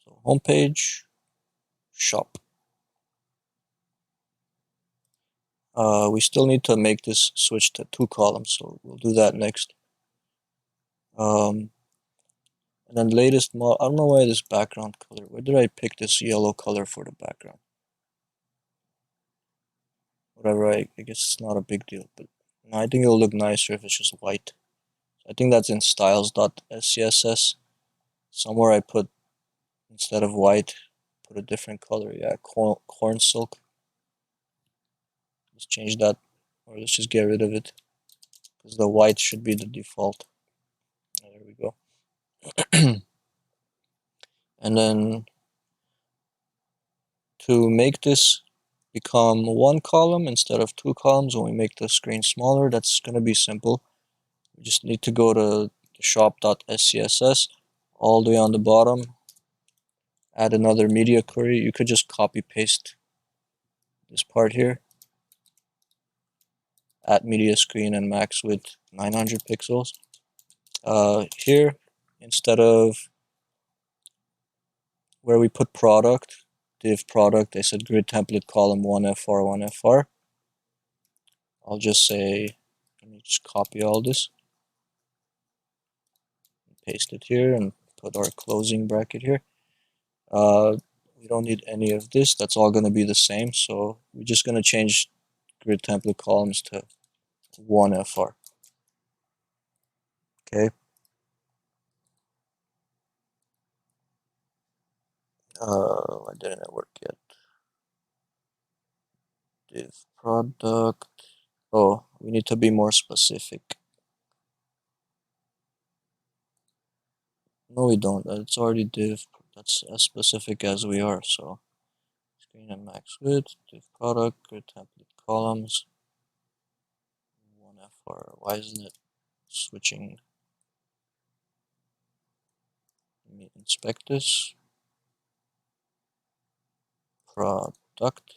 So homepage, shop. We still need to make this switch to 2 columns, so we'll do that next. And then latest model. I don't know why this background color. Where did I pick this yellow color for the background? Whatever. I guess it's not a big deal, but no, I think it'll look nicer if it's just white. I think that's in styles.scss. Somewhere I put, instead of white, put a different color. Yeah, corn silk. Let's change that, or let's just get rid of it, because the white should be the default. There we go. And then to make this become 1 column instead of 2 columns when we make the screen smaller, that's going to be simple. We just need to go to shop.scss, all the way on the bottom, add another media query. You could just copy paste this part here, at media screen and max width 900 pixels. Here, instead of where we put product, div product, I said grid template column 1FR, 1FR. I'll just say, let me just copy all this, paste it here, and put our closing bracket here. We don't need any of this. That's all going to be the same. So we're just going to change grid template columns to 1FR. Okay. Why didn't it work yet? Div product. Oh, we need to be more specific. No, we don't. It's already div. That's as specific as we are. So screen and max width, div product, grid template columns, 1FR. Why isn't it switching? Let me inspect this. Product.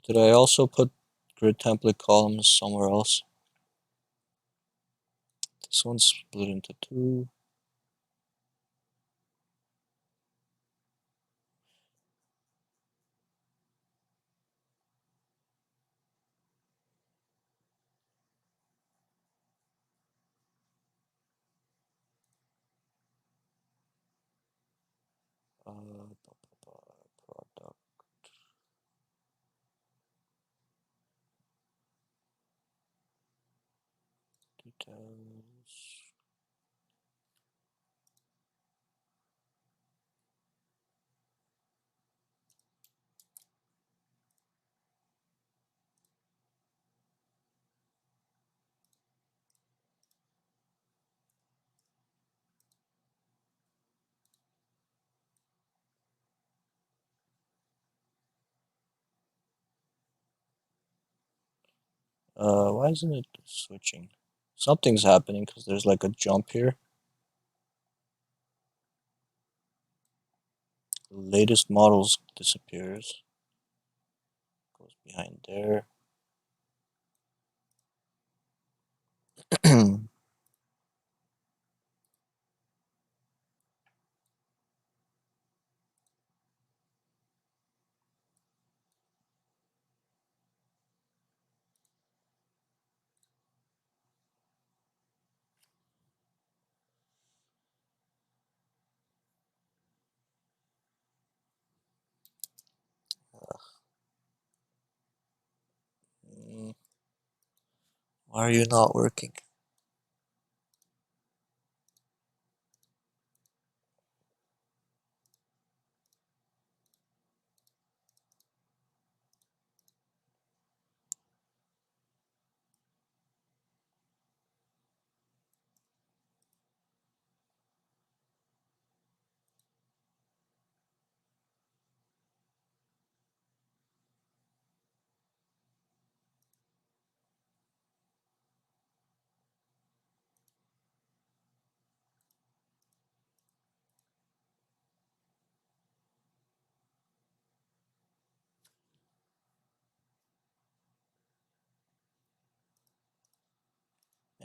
Did I also put grid template columns somewhere else? This one's split into 2. Product. Details. Why isn't it switching? Something's happening because there's like a jump here. The latest models disappears. Goes behind there. Why are you not working?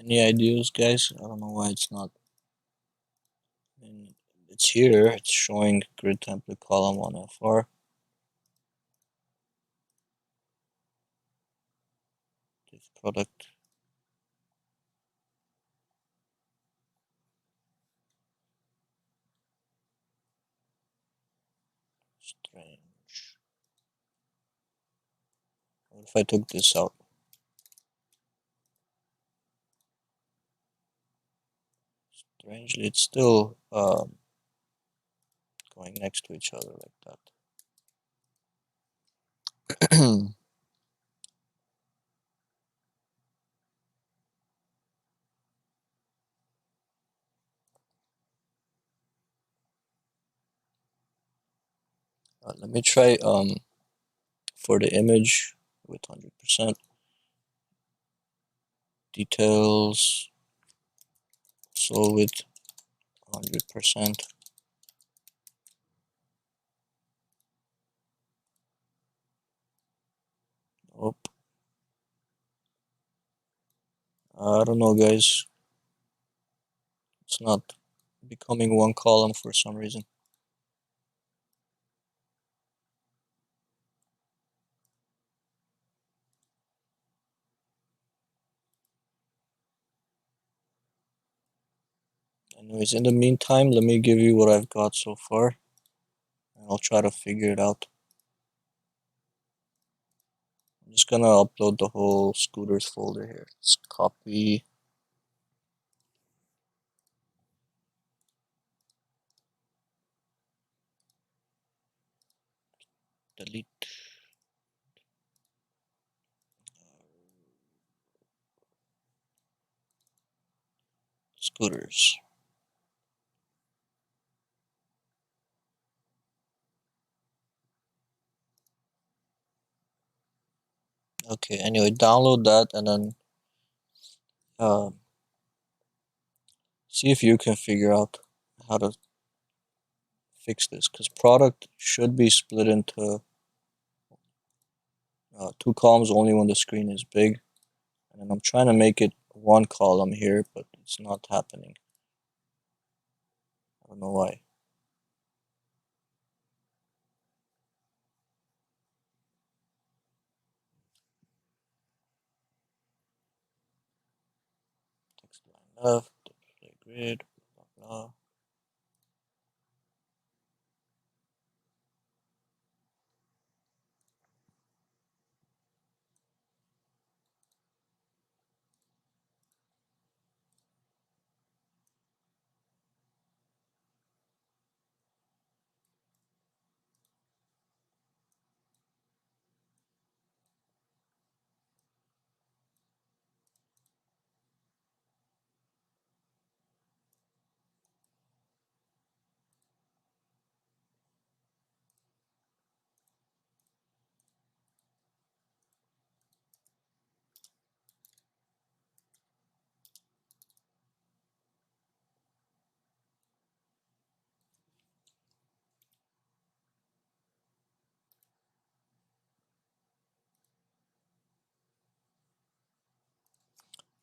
Any ideas, guys? I don't know why it's not. I mean, it's here. It's showing grid template column 1FR. Div product. Strange. What if I took this out? Strangely, it's still going next to each other like that. Let me try for the image with 100% details. So with 100%. Oh, I don't know, guys. It's not becoming one column for some reason. Anyways, in the meantime, let me give you what I've got so far, and I'll try to figure it out. I'm just gonna upload the whole scooters folder here. Let's copy, delete scooters. Okay, anyway, download that and then uh, see if you can figure out how to fix this, because product should be split into two columns only when the screen is big, and I'm trying to make it one column here, but it's not happening. I don't know why. Text line left, display grid, blah blah.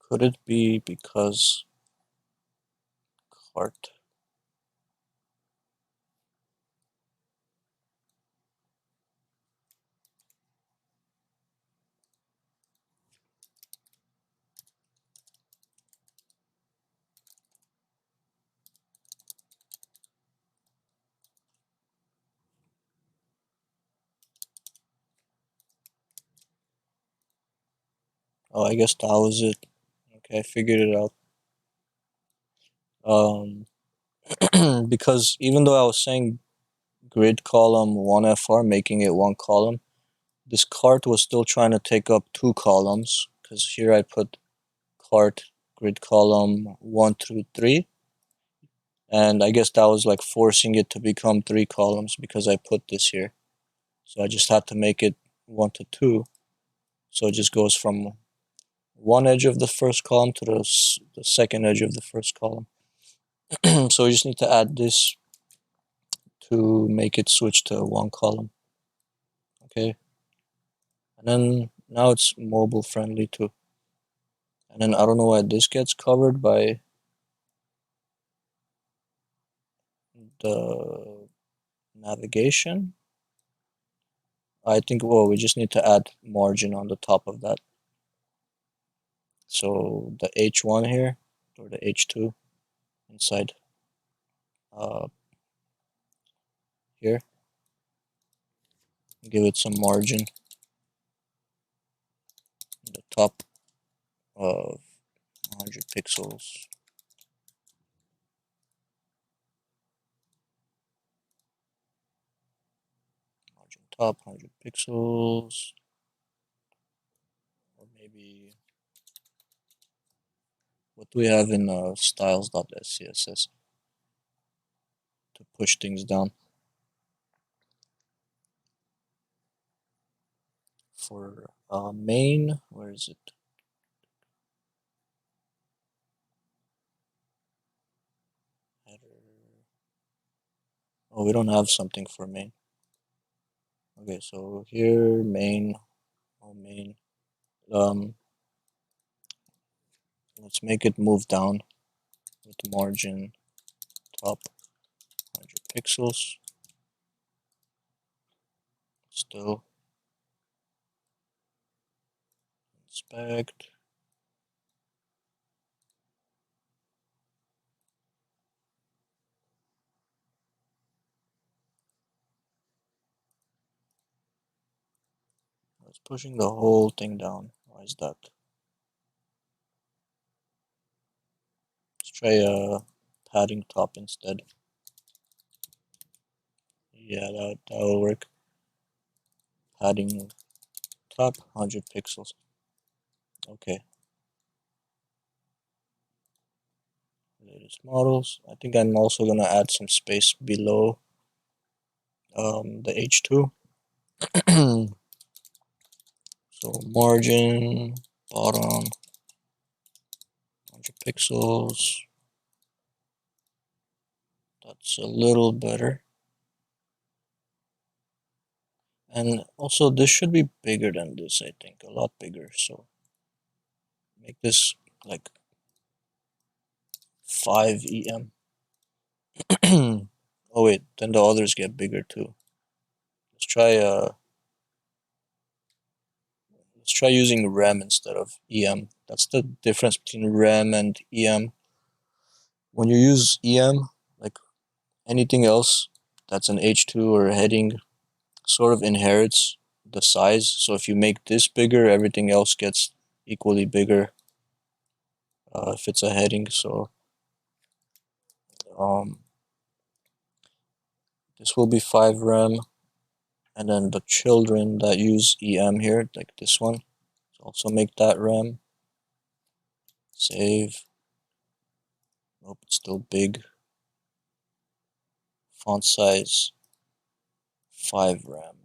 Could it be because cart? Oh, I guess that was it. Okay, I figured it out. Because even though I was saying grid column 1FR, making it one column, this cart was still trying to take up two columns, because here I put cart grid column 1 through 3, and I guess that was like forcing it to become three columns because I put this here. So I just had to make it 1 to 2, so it just goes from one edge of the first column to the second edge of the first column. So you just need to add this to make it switch to one column. Okay, and then now it's mobile friendly too. And then I don't know why this gets covered by the navigation. I think, well, we just need to add margin on the top of that. So the H1 here, or the H2 inside here, give it some margin on the top of 100 pixels. Margin top 100 pixels, or maybe what do we have in styles.scss to push things down? For main, where is it? Header. Oh, we don't have something for main. Okay, so here main, oh main. Let's make it move down with margin top 100 pixels. Still inspect. It's pushing the whole thing down. Why is that? Let's try padding top instead. Yeah, that will work. Padding top 100 pixels. Okay. Latest models. I think I'm also gonna add some space below the H2. So margin bottom 100 pixels. That's a little better. And also this should be bigger than this, I think, a lot bigger. So make this like 5 EM. Oh wait, then the others get bigger too. Let's try using rem instead of EM. That's the difference between rem and EM. When you use EM, like anything else that's an H2 or a heading sort of inherits the size. So if you make this bigger, everything else gets equally bigger if it's a heading. So this will be 5 rem, and then the children that use EM here, like this one, also make that rem. Save. Nope, it's still big. Font size 5 rem.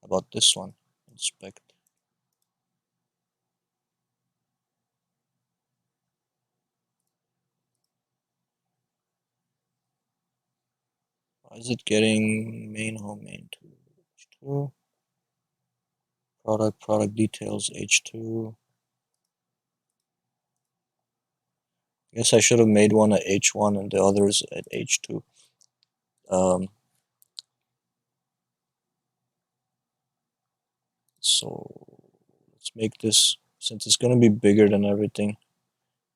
How about this one? Inspect. Why is it getting main home main 2 H2? Product details H2. I guess I should have made one at H1 and the others at H2. So let's make this, since it's going to be bigger than everything,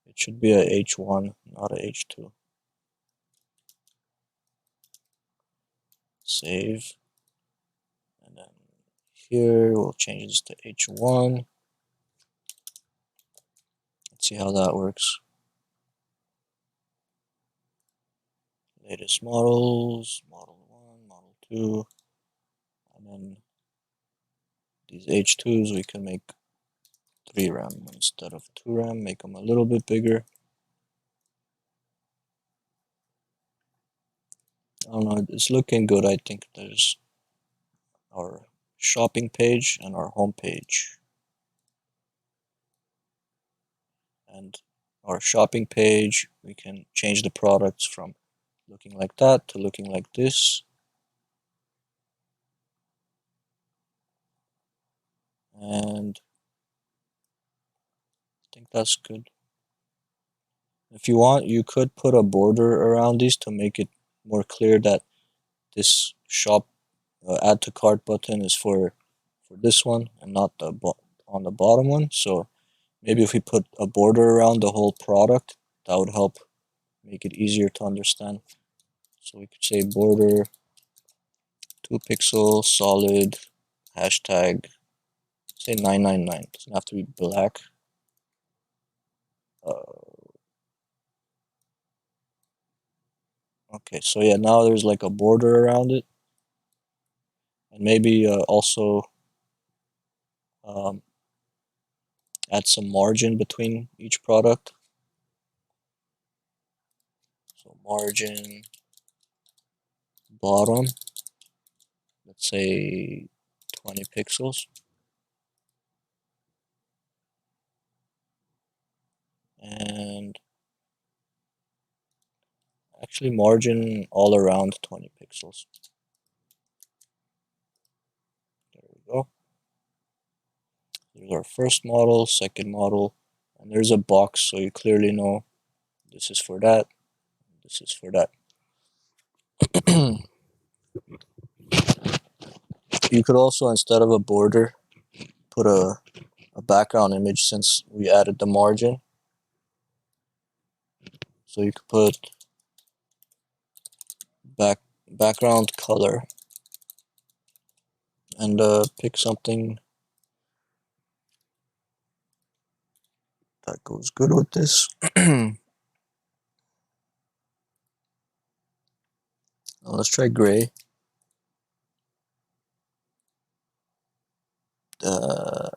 it should be a H1, not a H2. Save. And then here we'll change this to H1. Let's see how that works. Latest models, model 1, model 2, and then these H2s we can make 3 RAM instead of 2 RAM, make them a little bit bigger. I don't know, it's looking good. I think there's our shopping page and our home page. And our shopping page, we can change the products from looking like that to looking like this. And think that's good. If you want, you could put a border around these to make it more clear that this shop add to cart button is for this one and not on the bottom one. So maybe if we put a border around the whole product, that would help make it easier to understand. So we could say border 2 pixel solid hashtag, say 999. Doesn't have to be black. Okay, so yeah, now there's like a border around it, and maybe also um, add some margin between each product. So margin bottom, let's say 20 pixels, and actually margin all around 20 pixels. There we go. There's our first model, second model, and there's a box so you clearly know this is for that, this is for that. You could also, instead of a border, put a background image since we added the margin. So you could put background color and pick something that goes good with this. Let's try gray. Uh,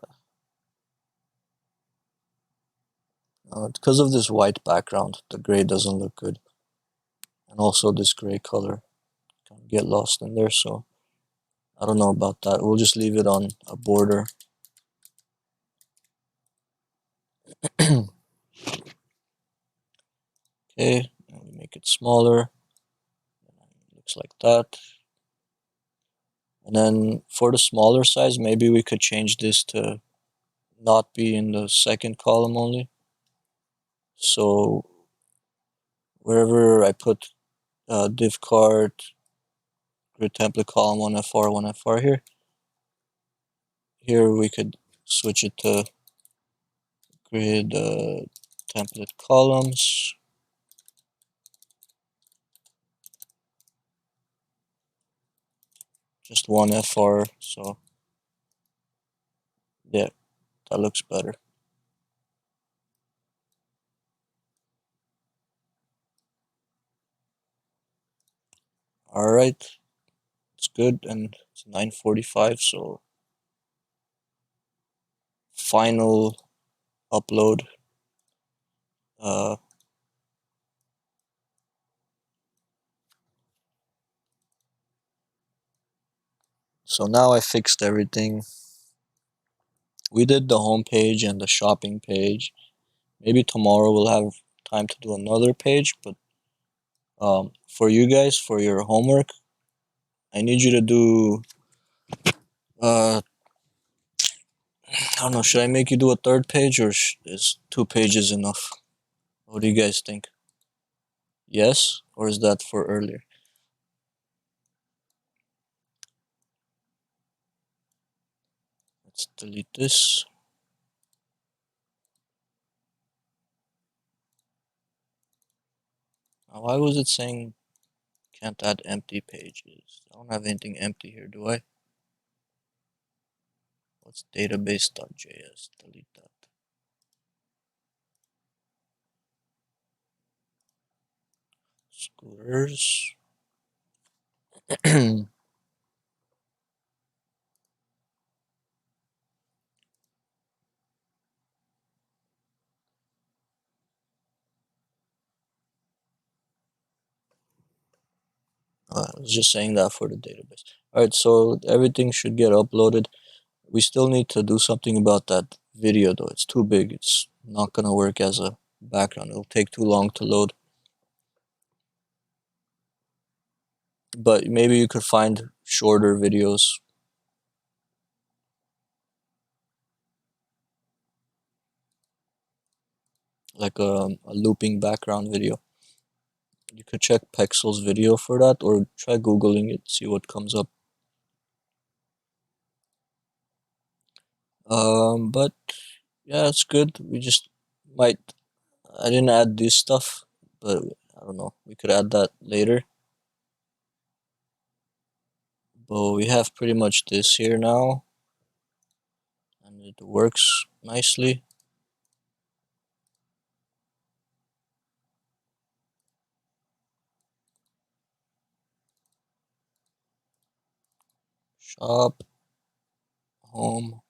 because of this white background, the gray doesn't look good. And also this gray color can get lost in there, so I don't know about that. We'll just leave it on a border. Okay, and we make it smaller. Looks like that. And then for the smaller size, maybe we could change this to not be in the second column only. So wherever I put div cart, grid template column 1FR, 1FR here we could switch it to grid template columns. Just 1FR, so yeah, that looks better. Alright, it's good, and it's 9:45, so final upload. So now I fixed everything. We did the home page and the shopping page. Maybe tomorrow we'll have time to do another page, but for you guys, for your homework, I need you to do, I don't know, should I make you do a third page or is 2 pages enough? What do you guys think? Yes? Or is that for earlier? Let's delete this. Now, why was it saying can't add empty pages? I don't have anything empty here, do I? What's database.js? Delete that. Scooters. I was just saying that for the database. Alright, so everything should get uploaded. We still need to do something about that video though. It's too big. It's not gonna work as a background. It'll take too long to load. But maybe you could find shorter videos. like a looping background video. You could check Pexel's video for that, or try googling it, see what comes up. But yeah, it's good. We just might. I didn't add this stuff, but I don't know. We could add that later. But we have pretty much this here now, and it works nicely. Shop, home,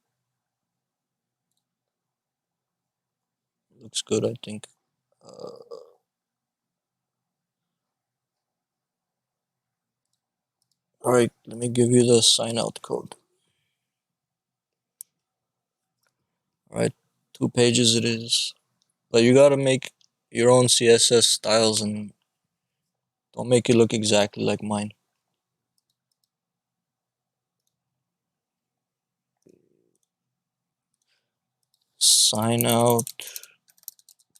looks good, I think. Alright, let me give you the sign out code. Alright, 2 pages it is. But you gotta make your own CSS styles and don't make it look exactly like mine. Sign out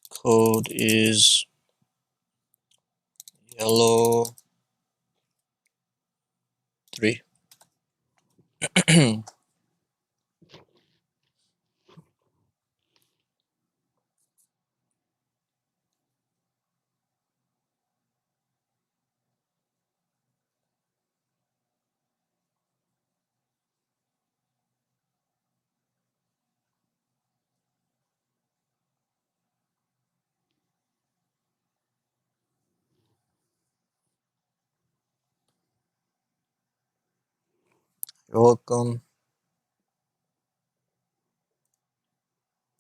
code is yellow 3. You're welcome.